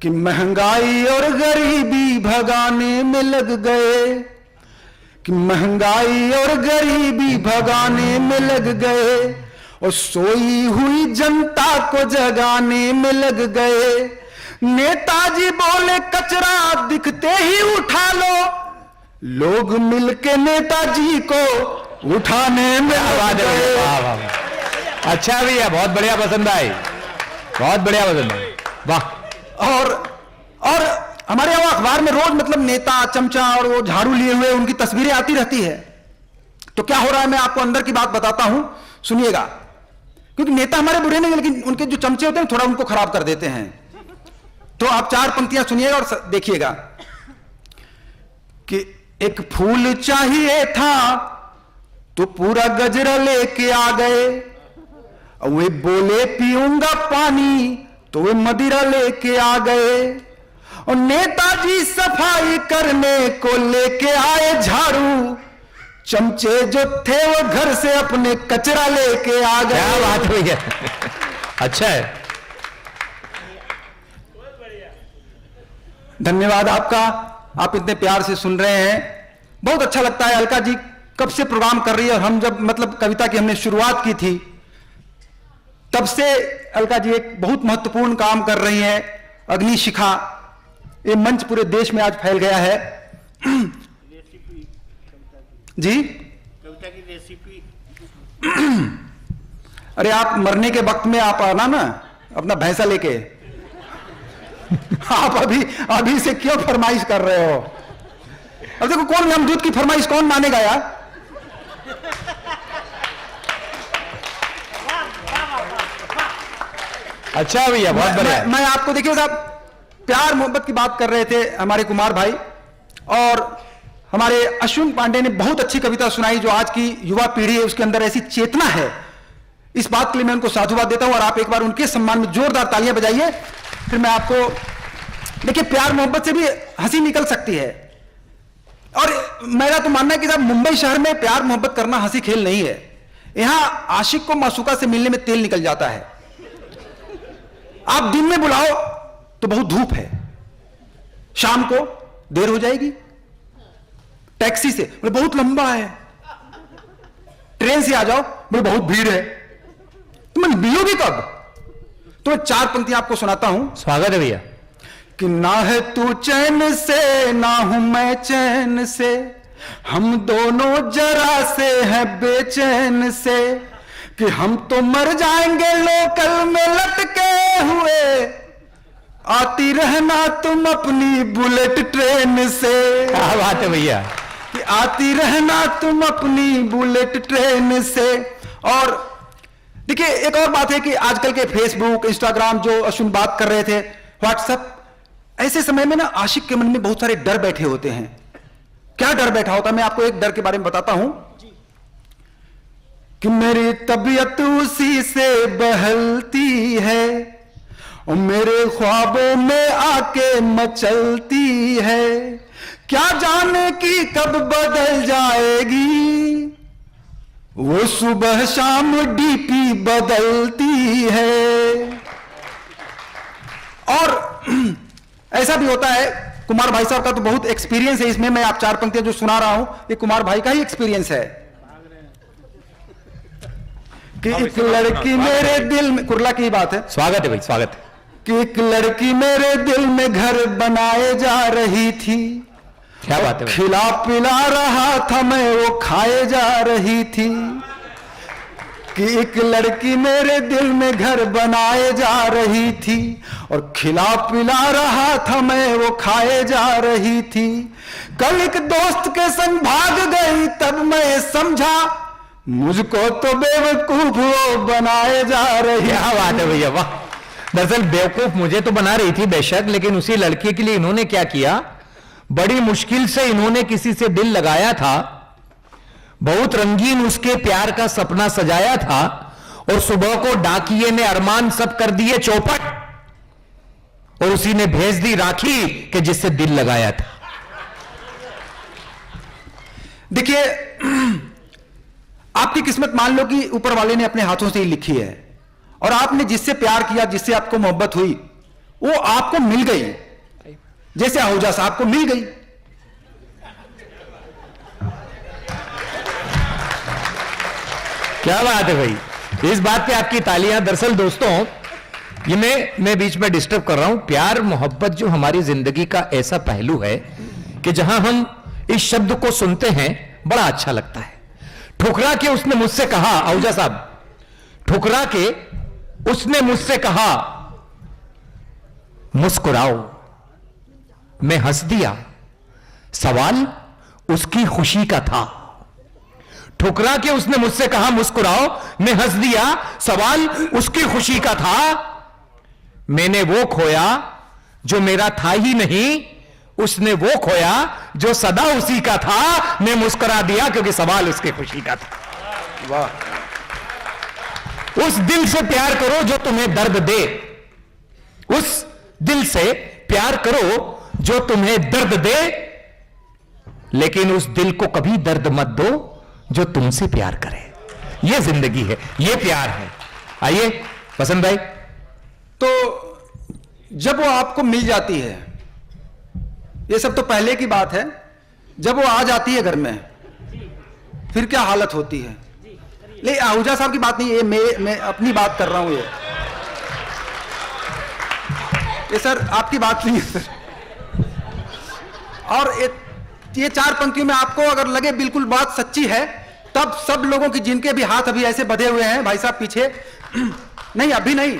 कि महंगाई और गरीबी भगाने में लग गए, कि महंगाई और गरीबी भगाने में लग गए, और सोई हुई जनता को जगाने में लग गए। नेताजी बोले कचरा दिखते ही उठा लो, लोग मिलके नेताजी को उठाने में लग गए। अच्छा भैया, बहुत बढ़िया पसंद आई, बहुत बढ़िया पसंद आई, वाह। और हमारे यहाँ अखबार में रोज मतलब नेता चमचा और वो झाड़ू लिए हुए उनकी तस्वीरें आती रहती है। तो क्या हो रहा है, मैं आपको अंदर की बात बताता हूं, सुनिएगा। क्योंकि नेता हमारे बुरे नहीं, लेकिन उनके जो चमचे होते हैं थोड़ा उनको खराब कर देते हैं। तो आप 4 पंक्तियां सुनिएगा और देखिएगा कि एक फूल चाहिए था तो पूरा गजरा लेके आ गए, वे बोले पीऊंगा पानी तो वे मदिरा लेके आ गए। और नेताजी सफाई करने को लेके आए झाड़ू, चमचे जो थे वो घर से अपने कचरा लेके आ गए। क्या बात हुई है, अच्छा है। धन्यवाद आपका, आप इतने प्यार से सुन रहे हैं, बहुत अच्छा लगता है। अलका जी कब से प्रोग्राम कर रही है, और हम जब मतलब कविता की हमने शुरुआत की थी तब से अलका जी एक बहुत महत्वपूर्ण काम कर रही हैं। अग्नि शिखा, ये मंच पूरे देश में आज फैल गया है। जी, कविता की रेसिपी। अरे आप मरने के वक्त में आप आना ना अपना भैंसा लेके। आप अभी से क्यों फरमाइश कर रहे हो? अब देखो, कौन यमदूत की फरमाइश कौन मानेगा यार? अच्छा भैया, बहुत बढ़िया। मैं आपको, देखिए साहब, प्यार मोहब्बत की बात कर रहे थे हमारे कुमार भाई, और हमारे अश्विन पांडे ने बहुत अच्छी कविता सुनाई। जो आज की युवा पीढ़ी है उसके अंदर ऐसी चेतना है, इस बात के लिए मैं उनको साधुवाद देता हूं। और आप एक बार उनके सम्मान में जोरदार तालियां बजाइए। फिर मैं आपको, देखिए, प्यार मोहब्बत से भी हंसी निकल सकती है। और मेरा तो मानना है कि साहब मुंबई शहर में प्यार मोहब्बत करना हंसी खेल नहीं है। यहां आशिक को मासूका से मिलने में तेल निकल जाता है। आप दिन में बुलाओ तो बहुत धूप है, शाम को देर हो जाएगी, टैक्सी से बोले बहुत लंबा है, ट्रेन से आ जाओ बोले बहुत भीड़ है, तुम बियोगे कब? तो मैं 4 पंक्तियां आपको सुनाता हूं। स्वागत है भैया। कि ना है तू चैन से ना हूं मैं चैन से, हम दोनों जरा से हैं बेचैन से, कि हम तो मर जाएंगे लोकल में लटके हुए, आती रहना तुम अपनी बुलेट ट्रेन से। क्या बात है भैया। कि आती रहना तुम अपनी बुलेट ट्रेन से। और देखिए एक और बात है कि आजकल के फेसबुक, इंस्टाग्राम, जो अश्विन बात कर रहे थे, व्हाट्सएप, ऐसे समय में ना आशिक के मन में बहुत सारे डर बैठे होते हैं। क्या डर बैठा होता है? मैं आपको एक डर के बारे में बताता हूं कि मेरी तबीयत उसी से बहलती है और मेरे ख्वाबों में आके मचलती है, क्या जाने की कब बदल जाएगी, वो सुबह शाम डीपी बदलती है। और ऐसा भी होता है, कुमार भाई साहब का तो बहुत एक्सपीरियंस है इसमें, मैं आप 4 पंक्तियां जो सुना रहा हूं ये कुमार भाई का ही एक्सपीरियंस है। कि एक लड़की मेरे दिल में, कुर्ला की बात है। स्वागत है भाई, स्वागत है। कि एक लड़की मेरे दिल में घर बनाए जा रही थी, क्या बात है भाई। खिला पिला रहा था मैं, वो खाए जा रही थी। कि एक लड़की मेरे दिल में घर बनाए जा रही थी और खिला पिला रहा था मैं, वो खाए जा रही थी। कल एक दोस्त के संग भाग गई, तब मैं समझा मुझको तो बेवकूफ वो बनाए जा रही। क्या बात है भैया, वाह। दरअसल बेवकूफ मुझे तो बना रही थी बेशक, लेकिन उसी लड़की के लिए इन्होंने क्या किया, बड़ी मुश्किल से इन्होंने किसी से दिल लगाया था, बहुत रंगीन उसके प्यार का सपना सजाया था, और सुबह को डाकिये ने अरमान सब कर दिए चौपट, और उसी ने भेज दी राखी कि जिससे दिल लगाया था। देखिए आपकी किस्मत मान लो कि ऊपर वाले ने अपने हाथों से ही लिखी है, और आपने जिससे प्यार किया, जिससे आपको मोहब्बत हुई, वो आपको मिल गई, जैसे आहूजा साहब को मिल गई। क्या बात है भाई, इस बात पे आपकी तालियां। दरअसल दोस्तों, ये मैं बीच में डिस्टर्ब कर रहा हूं। प्यार मोहब्बत जो हमारी जिंदगी का ऐसा पहलू है कि जहां हम इस शब्द को सुनते हैं बड़ा अच्छा लगता है। ठुकरा के उसने मुझसे कहा, आहूजा साहब, ठुकरा के उसने मुझसे कहा मुस्कुराओ, मैं हंस दिया, सवाल उसकी खुशी का था। ठुकरा के उसने मुझसे कहा मुस्कुराओ, मैं हंस दिया, सवाल उसकी खुशी का था। मैंने वो खोया जो मेरा था ही नहीं, उसने वो खोया जो सदा उसी का था। मैं मुस्कुरा दिया क्योंकि सवाल उसकी खुशी का था। वाह। उस दिल से प्यार करो जो तुम्हें दर्द दे, उस दिल से प्यार करो जो तुम्हें दर्द दे, लेकिन उस दिल को कभी दर्द मत दो जो तुमसे प्यार करे। यह जिंदगी है, यह प्यार है। आइए वसंत भाई। तो जब वो आपको मिल जाती है, ये सब तो पहले की बात है, जब वो आ जाती है घर में, फिर क्या हालत होती है। ले आहूजा साहब की बात नहीं, ये मैं अपनी बात कर रहा हूं। ये सर आपकी बात नहीं है सर। और ये 4 पंक्तियों में आपको अगर लगे बिल्कुल बात सच्ची है, तब सब लोगों की, जिनके भी हाथ अभी ऐसे बंधे हुए हैं, भाई साहब पीछे नहीं, अभी नहीं।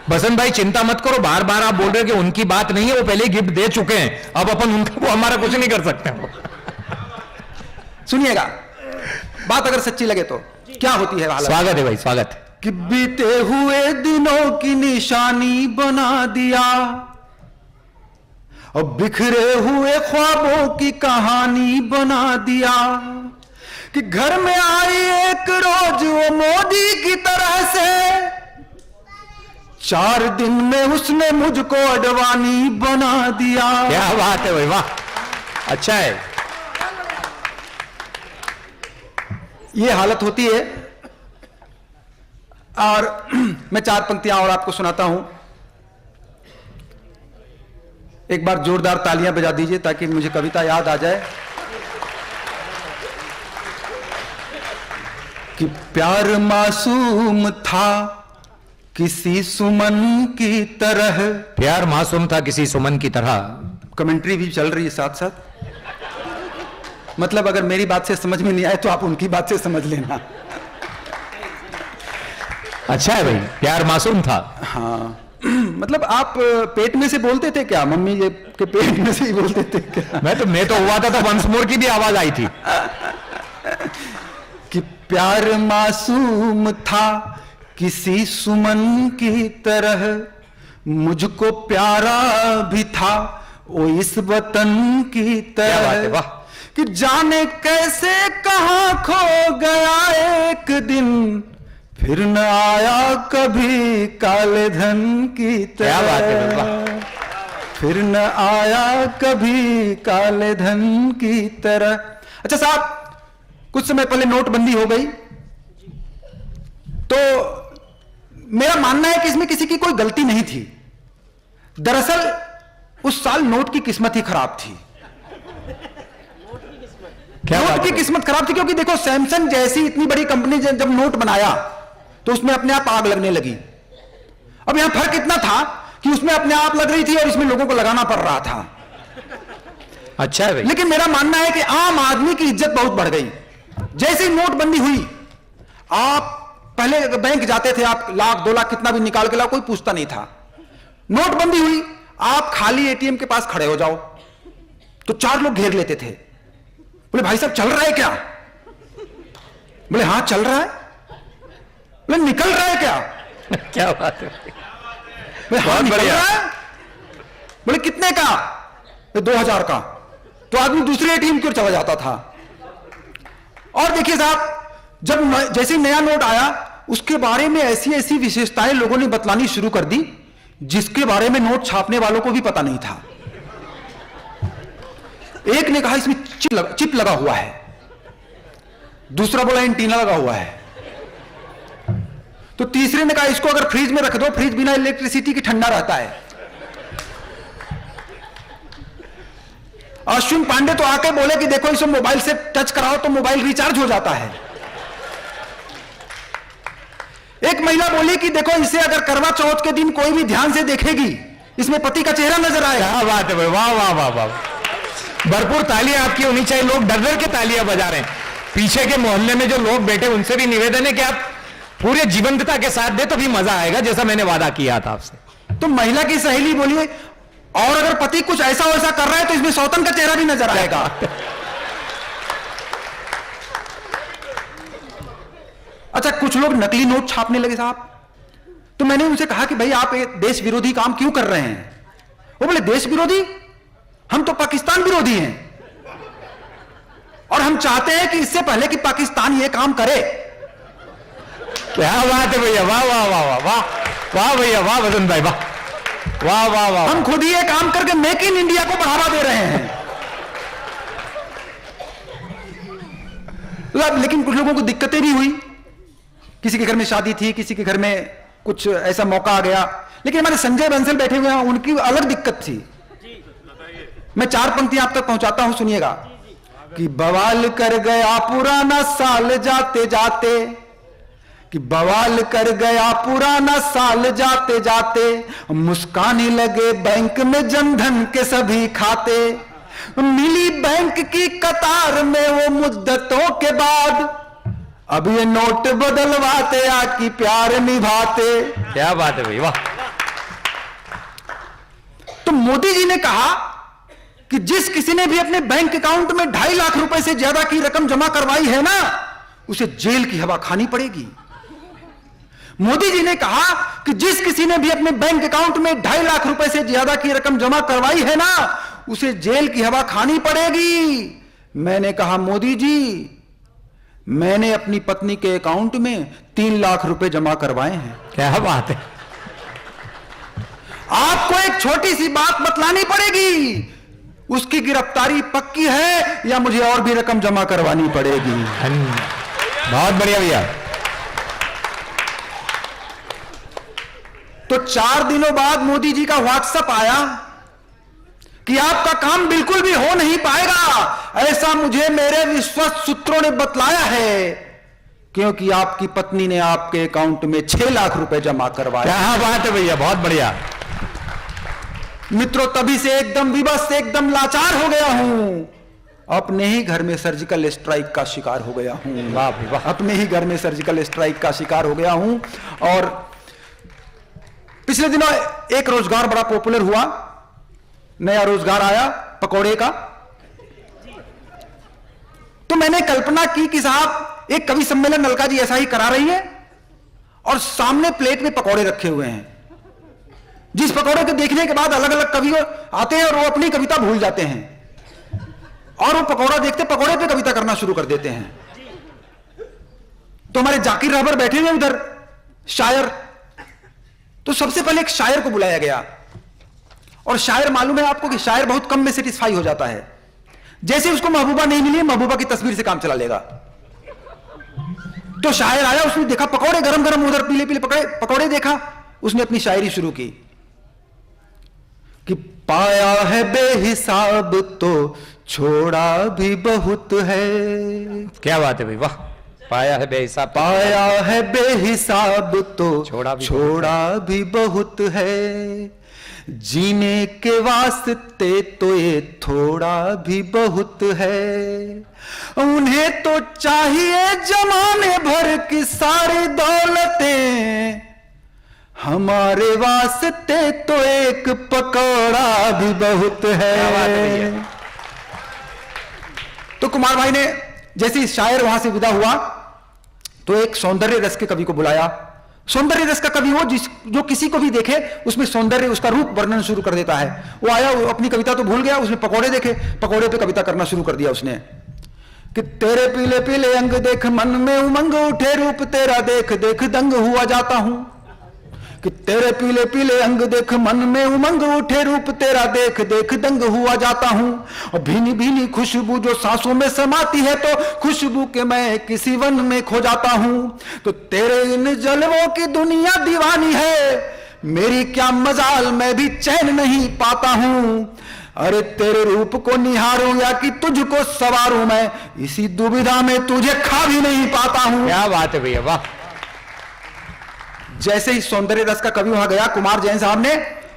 बसंत भाई चिंता मत करो, बार बार आप बोल रहे हो कि उनकी बात नहीं है, वो पहले गिफ्ट दे चुके हैं, अब अपन उनका, वो हमारा कुछ नहीं कर सकते। सुनिएगा, बात अगर सच्ची लगे तो क्या होती है हालत। स्वागत है भाई, स्वागत है। कि बीते हुए दिनों की निशानी बना दिया और बिखरे हुए ख्वाबों की कहानी बना दिया। कि घर में आई एक रोज वो मोदी की तरह से, 4 दिन में उसने मुझको अडवाणी बना दिया। क्या बात है भाई, वाह, अच्छा है। ये हालत होती है। और मैं 4 पंक्तियां और आपको सुनाता हूं। एक बार जोरदार तालियां बजा दीजिए ताकि मुझे कविता याद आ जाए। कि प्यार मासूम था किसी सुमन की तरह। प्यार मासूम था किसी सुमन की तरह। कमेंट्री भी चल रही है साथ साथ। मतलब अगर मेरी बात से समझ में नहीं आए तो आप उनकी बात से समझ लेना। अच्छा है भाई, प्यार मासूम था। हाँ मतलब आप पेट में से बोलते थे क्या? मम्मी ये के पेट में से ही बोलते थे क्या? मैं तो हुआ था तो वंस मोर की भी आवाज आई थी कि प्यार मासूम था किसी सुमन की तरह, मुझको प्यारा भी था वो इस वतन की क्या बात है, तरह। वाह। कि जाने कैसे कहां खो गया एक दिन, फिर न आया कभी काले धन की क्या बात है, तरह। वाह। फिर न आया कभी काले धन की तरह। अच्छा साहब, कुछ समय पहले नोटबंदी हो गई तो मेरा मानना है कि इसमें किसी की कोई गलती नहीं थी। दरअसल उस साल नोट की किस्मत ही खराब थी। क्या बात नोट की है? किस्मत खराब थी क्योंकि देखो, सैमसंग जैसी इतनी बड़ी कंपनी जब नोट बनाया तो उसमें अपने आप आग लगने लगी। अब यहां फर्क इतना था कि उसमें अपने आप लग रही थी और इसमें लोगों को लगाना पड़ रहा था। अच्छा है भाई। लेकिन मेरा मानना है कि आम आदमी की इज्जत बहुत बढ़ गई। जैसे ही नोटबंदी हुई, आप पहले बैंक जाते थे, आप लाख 2 लाख कितना भी निकाल के लाओ, कोई पूछता नहीं था। नोटबंदी हुई, आप खाली एटीएम के पास खड़े हो जाओ तो 4 लोग घेर लेते थे। बोले भाई साहब चल रहा है क्या? बोले हाँ चल रहा है। बोले निकल रहा है क्या? क्या बात है, बोले हाँ बहुत निकल बढ़िया। रहा है। बोले कितने का? 2000 का। तो आदमी दूसरे एटीएम की ओर चला जाता था। और देखिए साहब, जब जैसे नया नोट आया उसके बारे में ऐसी ऐसी विशेषताएं लोगों ने बतलानी शुरू कर दी जिसके बारे में नोट छापने वालों को भी पता नहीं था। एक ने कहा इसमें चिप लगा हुआ है, दूसरा बोला एंटीना लगा हुआ है, तो तीसरे ने कहा इसको अगर फ्रिज में रख दो, फ्रिज बिना इलेक्ट्रिसिटी के ठंडा रहता है। अश्विन पांडे तो आके बोले कि देखो इसे मोबाइल से टच कराओ तो मोबाइल रिचार्ज हो जाता है। एक महिला बोली कि देखो इसे अगर करवा चौथ के दिन कोई भी ध्यान से देखेगी इसमें पति का चेहरा नजर आएगा। क्या बात है भाई, वाह वाह वाह वाह। भरपूर तालियां आपकी होनी चाहिए। लोग डर डर के तालियां बजा रहे हैं। पीछे के मोहल्ले में जो लोग बैठे उनसे भी निवेदन है कि आप पूरे जीवंतता के साथ दे तो भी मजा आएगा, जैसा मैंने वादा किया था आपसे। तो महिला की सहेली बोली और अगर पति कुछ ऐसा वैसा कर रहा है तो इसमें सौतन का चेहरा भी नजर आएगा। अच्छा, कुछ लोग नकली नोट छापने लगे साहब। तो मैंने उनसे कहा कि भाई आप ये देश विरोधी काम क्यों कर रहे हैं? वो बोले देश विरोधी? हम तो पाकिस्तान विरोधी हैं और हम चाहते हैं कि इससे पहले कि पाकिस्तान ये काम करे। क्या बात है भैया, वाह वाह वाह वाह वाह वाह भैया, वाह वसंत भाई, वाह वाह वाह वाह। हम खुद ही ये काम करके मेक इन इंडिया को बढ़ावा दे रहे हैं। लेकिन कुछ लोगों को दिक्कतें भी हुई। किसी के घर में शादी थी, किसी के घर में कुछ ऐसा मौका आ गया। लेकिन हमारे संजय बंसल बैठे हुए हैं, उनकी अलग दिक्कत थी। मैं 4 पंक्तियां आप तक पहुंचाता हूं, सुनिएगा। कि बवाल कर गया पुराना साल जाते जाते, कि बवाल कर गया पुराना साल जाते जाते, मुस्काने लगे बैंक में जनधन के सभी खाते, मिली बैंक की कतार में वो मुद्दतों के बाद, अब ये नोट बदलवाते आकी प्यार निभाते। क्या बात है भाई, वाह। तो मोदी जी ने कहा कि जिस किसी ने भी अपने बैंक अकाउंट में 2.5 लाख रुपए से ज्यादा की रकम जमा करवाई है ना, उसे जेल की हवा खानी पड़ेगी। मोदी जी ने कहा कि जिस किसी ने भी अपने बैंक अकाउंट में 2.5 लाख रुपए से ज्यादा की रकम जमा करवाई है ना, उसे जेल की हवा खानी पड़ेगी। मैंने कहा मोदी जी, मैंने अपनी पत्नी के अकाउंट में 3 लाख रुपए जमा करवाए हैं। क्या बात है। आपको एक छोटी सी बात बतलानी पड़ेगी, उसकी गिरफ्तारी पक्की है या मुझे और भी रकम जमा करवानी पड़ेगी। बहुत बढ़िया भैया। तो 4 दिनों बाद मोदी जी का व्हाट्सएप आया कि आपका काम बिल्कुल भी हो नहीं पाएगा, ऐसा मुझे मेरे विश्वस्त सूत्रों ने बतलाया है। क्योंकि आपकी पत्नी ने आपके अकाउंट में 6 लाख रुपए जमा करवाया। क्या बात है भैया, बहुत बढ़िया। मित्रों, तभी से एकदम विवश, एकदम लाचार हो गया हूं। अपने ही घर में सर्जिकल स्ट्राइक का शिकार हो गया हूं। वाह भाई वाह। अपने ही घर में सर्जिकल स्ट्राइक का शिकार हो गया हूं। और पिछले दिनों एक रोजगार बड़ा पॉपुलर हुआ, नया रोजगार आया पकौड़े का। तो मैंने कल्पना की कि साहब एक कवि सम्मेलन नलका जी ऐसा ही करा रही है और सामने प्लेट में पकौड़े रखे हुए हैं, जिस पकौड़े को देखने के बाद अलग अलग कवि आते हैं और वो अपनी कविता भूल जाते हैं और वो पकौड़ा देखते पकौड़े पे कविता करना शुरू कर देते हैं। तो हमारे जाकिर रहबर बैठे हुए उधर शायर, तो सबसे पहले एक शायर को बुलाया गया। और शायर, मालूम है आपको कि शायर बहुत कम में सेटिस्फाई हो जाता है। जैसे उसको महबूबा नहीं मिली, महबूबा की तस्वीर से काम चला लेगा। तो शायर आया, उसने देखा पकौड़े गरम गरम, उधर पीले पीले पकौड़े देखा, उसने अपनी शायरी शुरू की कि पाया है बेहिसाब तो छोड़ा भी बहुत है। क्या बात है भाई वाह। पाया है बेहिसाब, पाया है बेहिसाब तो छोड़ा भी बहुत है। जीने के वास्ते तो ये थोड़ा भी बहुत है। उन्हें तो चाहिए जमाने भर की सारी दौलतें, हमारे वास्ते तो एक पकौड़ा भी बहुत है। तो कुमार भाई ने जैसे ही शायर वहां से विदा हुआ तो एक सौंदर्य रस के कवि को बुलाया। सौंदर्य रस का कवि वो जो किसी को भी देखे उसमें सौंदर्य, उसका रूप वर्णन शुरू कर देता है। वो आया, वो अपनी कविता तो भूल गया, उसने पकौड़े देखे, पकौड़े पे कविता करना शुरू कर दिया उसने कि तेरे पीले पीले अंग देख मन में उमंग उठे, रूप तेरा देख देख दंग हुआ जाता हूं। कि तेरे पीले पीले अंग देख मन में उमंग उठे, रूप तेरा देख देख दंग हुआ जाता हूं। और भीनी भीनी खुशबू जो सांसों में समाती है, तो खुशबू के मैं किसी वन में खो जाता हूं। तो तेरे इन जलवों की दुनिया दीवानी है, मेरी क्या मजाल मैं भी चैन नहीं पाता हूं। अरे तेरे रूप को निहारूं या कि तुझको सवारूं, मैं इसी दुविधा में तुझे खा भी नहीं पाता हूं। क्या बात है भैया वाह। जैसे ही सौंदर्य रस का कवि वहां गया, कुमार जैन साहब ने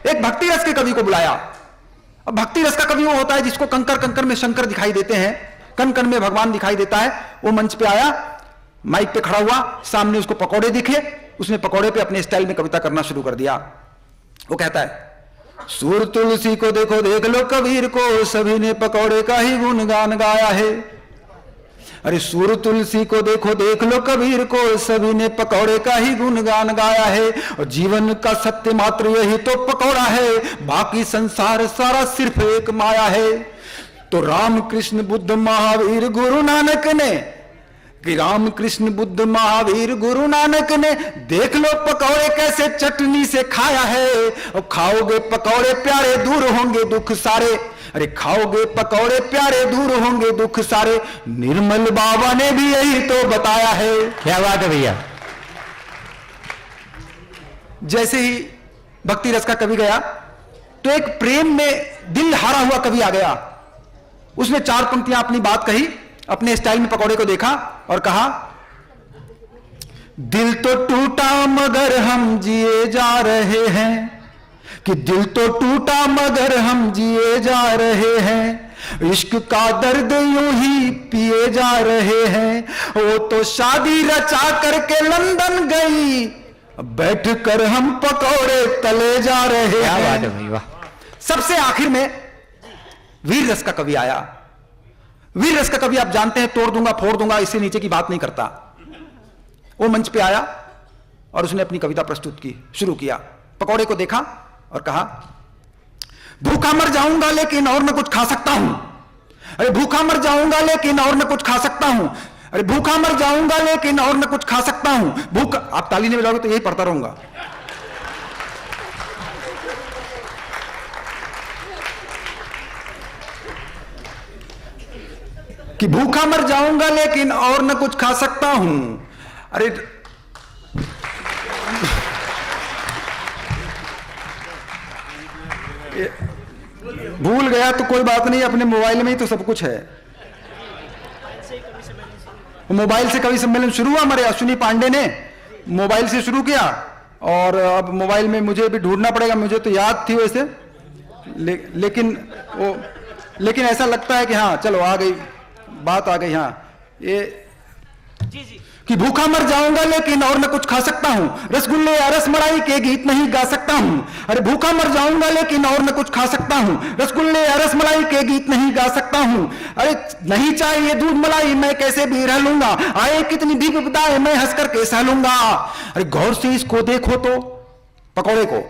एक भक्ति रस के कवि को बुलाया। अब भक्ति रस का कवि वो होता है जिसको कंकर कंकर में शंकर दिखाई देते हैं, कण कण में भगवान दिखाई देता है। वो मंच पे आया, माइक पे खड़ा हुआ, सामने उसको पकौड़े दिखे, उसने पकौड़े पे अपने स्टाइल में कविता करना शुरू कर दिया। वो कहता है सूर तुलसी को देखो देख लो कबीर को, सभी ने पकौड़े का ही गुणगान गाया है। अरे सूर तुलसी को देखो देख लो कबीर को, सभी ने पकौड़े का ही गुणगान गाया है। और जीवन का सत्य मात्र यही तो पकौड़ा है, बाकी संसार सारा सिर्फ एक माया है। तो राम कृष्ण बुद्ध महावीर गुरु नानक ने, कि राम कृष्ण बुद्ध महावीर गुरु नानक ने, देख लो पकौड़े कैसे चटनी से खाया है। और खाओगे पकौड़े प्यारे दूर होंगे दुख सारे। अरे खाओगे पकौड़े प्यारे दूर होंगे दुख सारे, निर्मल बाबा ने भी यही तो बताया है। क्या बात है भैया। जैसे ही भक्ति रस का कवि गया तो एक प्रेम में दिल हारा हुआ कवि आ गया। उसने 4 पंक्तियां अपनी बात कही, अपने स्टाइल में पकौड़े को देखा और कहा, दिल तो टूटा मगर हम जिए जा रहे हैं। कि दिल तो टूटा मगर हम जिए जा रहे हैं, इश्क का दर्द यूं ही पिए जा रहे हैं। वो तो शादी रचा करके लंदन गई, बैठ कर हम पकौड़े तले जा रहे हैं। क्या बात है भाई वाह। सबसे आखिर में वीर रस का कवि आया। वीर रस का कवि आप जानते हैं, तोड़ दूंगा फोड़ दूंगा इससे नीचे की बात नहीं करता। वो मंच पे आया और उसने अपनी कविता प्रस्तुत की, शुरू किया। पकौड़े को देखा और कहा, भूखा मर जाऊंगा लेकिन और मैं कुछ खा सकता हूं। अरे भूखा मर जाऊंगा लेकिन और मैं कुछ खा सकता हूं। अरे भूखा मर जाऊंगा लेकिन और मैं कुछ खा सकता हूं। भूखा, आप ताली नहीं बजाओगे तो यही पढ़ता रहूंगा। कि भूखा मर जाऊंगा लेकिन और न कुछ खा सकता हूं। अरे भूल गया तो कोई बात नहीं, अपने मोबाइल में ही तो सब कुछ है। मोबाइल से कवि सम्मेलन शुरू हुआ, हमारे अश्विनी पांडे ने मोबाइल से शुरू किया, और अब मोबाइल में मुझे भी ढूंढना पड़ेगा, मुझे तो याद थी वैसे, लेकिन ऐसा लगता है कि हाँ चलो आ गई बात, आ गई। हाँ, ये कि भूखा मर जाऊंगा लेकिन और न कुछ खा सकता हूं, रसगुल्ले या रसमलाई के गीत नहीं गा सकता हूं। अरे भूखा मर जाऊंगा लेकिन और न कुछ खा सकता हूं, रसगुल्ले या रसमलाई के गीत नहीं गा सकता हूं। अरे नहीं चाहिए दूध मलाई, मैं कैसे भी रह लूंगा, आए कितनी भी विपदाएं मैं हंसकर के सह लूंगा। अरे गौर से इसको देखो तो, पकौड़े को,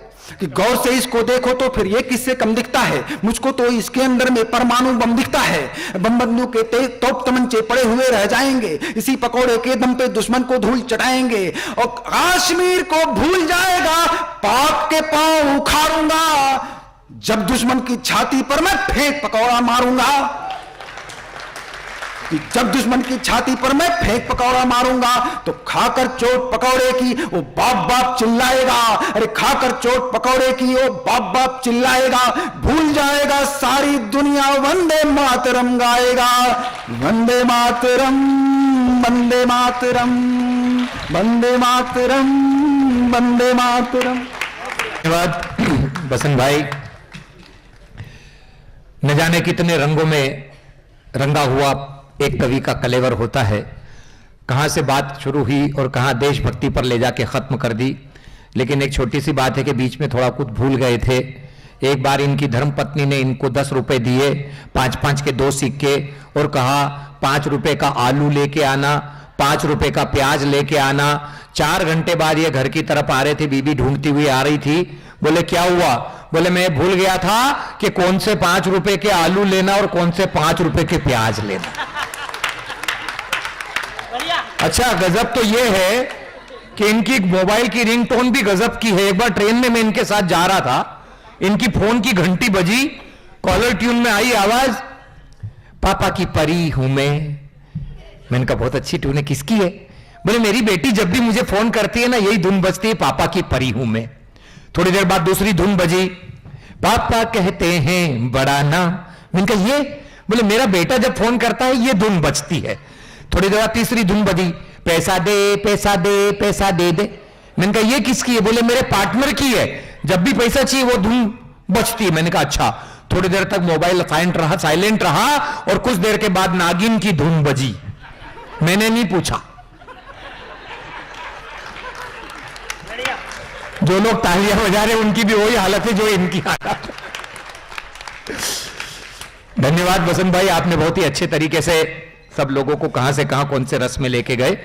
कि गौर से इसको देखो तो फिर ये किससे कम दिखता है, मुझको तो इसके अंदर में परमाणु बम दिखता है। बम बंदूक के तोप तमंचे पड़े हुए रह जाएंगे, इसी पकौड़े के दम पे दुश्मन को धूल चटाएंगे। और कश्मीर को भूल जाएगा, पाक के पांव उखाड़ूंगा, जब दुश्मन की छाती पर मैं फेंक पकौड़ा मारूंगा, कि जब दुश्मन की छाती पर मैं फेंक पकौड़ा मारूंगा, तो खाकर चोट पकौड़े की वो बाप बाप चिल्लाएगा। अरे खाकर चोट पकौड़े की वो बाप बाप चिल्लाएगा, भूल जाएगा सारी दुनिया, वंदे मातरम गाएगा। वंदे मातरम, वंदे मातरम, वंदे मातरम, वंदे मातरम। धन्यवाद बसंत भाई। न जाने कितने रंगों में रंगा हुआ एक कवि का कलेवर होता है। कहां से बात शुरू हुई और कहां देशभक्ति पर ले जाके खत्म कर दी। लेकिन एक छोटी सी बात है कि बीच में थोड़ा कुछ भूल गए थे। एक बार इनकी धर्मपत्नी ने इनको 10 रुपए दिए, 5-5 के 2 सिक्के, और कहा 5 रुपए का आलू लेके आना, 5 रुपए का प्याज लेके आना। 4 घंटे बाद ये घर की तरफ आ रहे थे, बीबी ढूंढती हुई आ रही थी। बोले क्या हुआ? बोले मैं भूल गया था कि कौन से 5 रुपए के आलू लेना और कौन से 5 रुपए के प्याज लेना। अच्छा, गजब तो यह है कि इनकी मोबाइल की रिंगटोन भी गजब की है। एक बार ट्रेन में मैं इनके साथ जा रहा था, इनकी फोन की घंटी बजी, कॉलर ट्यून में आई आवाज, पापा की परी हूं मैं। मैंने कहा बहुत अच्छी ट्यून है, किसकी है? बोले मेरी बेटी जब भी मुझे फोन करती है ना, यही धुन बजती है, पापा की परी हूं मैं। थोड़ी देर बाद दूसरी धुन बजी, पापा कहते हैं बड़ा ना। मैंने कहा ये? बोले मेरा बेटा जब फोन करता है ये धुन बजती है। थोड़ी देर बाद तीसरी धुन बजी, पैसा दे पैसा दे पैसा दे दे। मैंने कहा ये किसकी है? बोले मेरे पार्टनर की है, जब भी पैसा चाहिए वो धुन बजती है। मैंने कहा अच्छा। थोड़ी देर तक मोबाइल साइलेंट रहा और कुछ देर के बाद नागिन की धुन बजी। मैंने नहीं पूछा। जो लोग तालियां बजा रहे उनकी भी वही हालत है जो इनकी हालत। धन्यवाद बसंत भाई, आपने बहुत ही अच्छे तरीके से सब लोगों को कहां से कहां कौन से रस में लेके गए।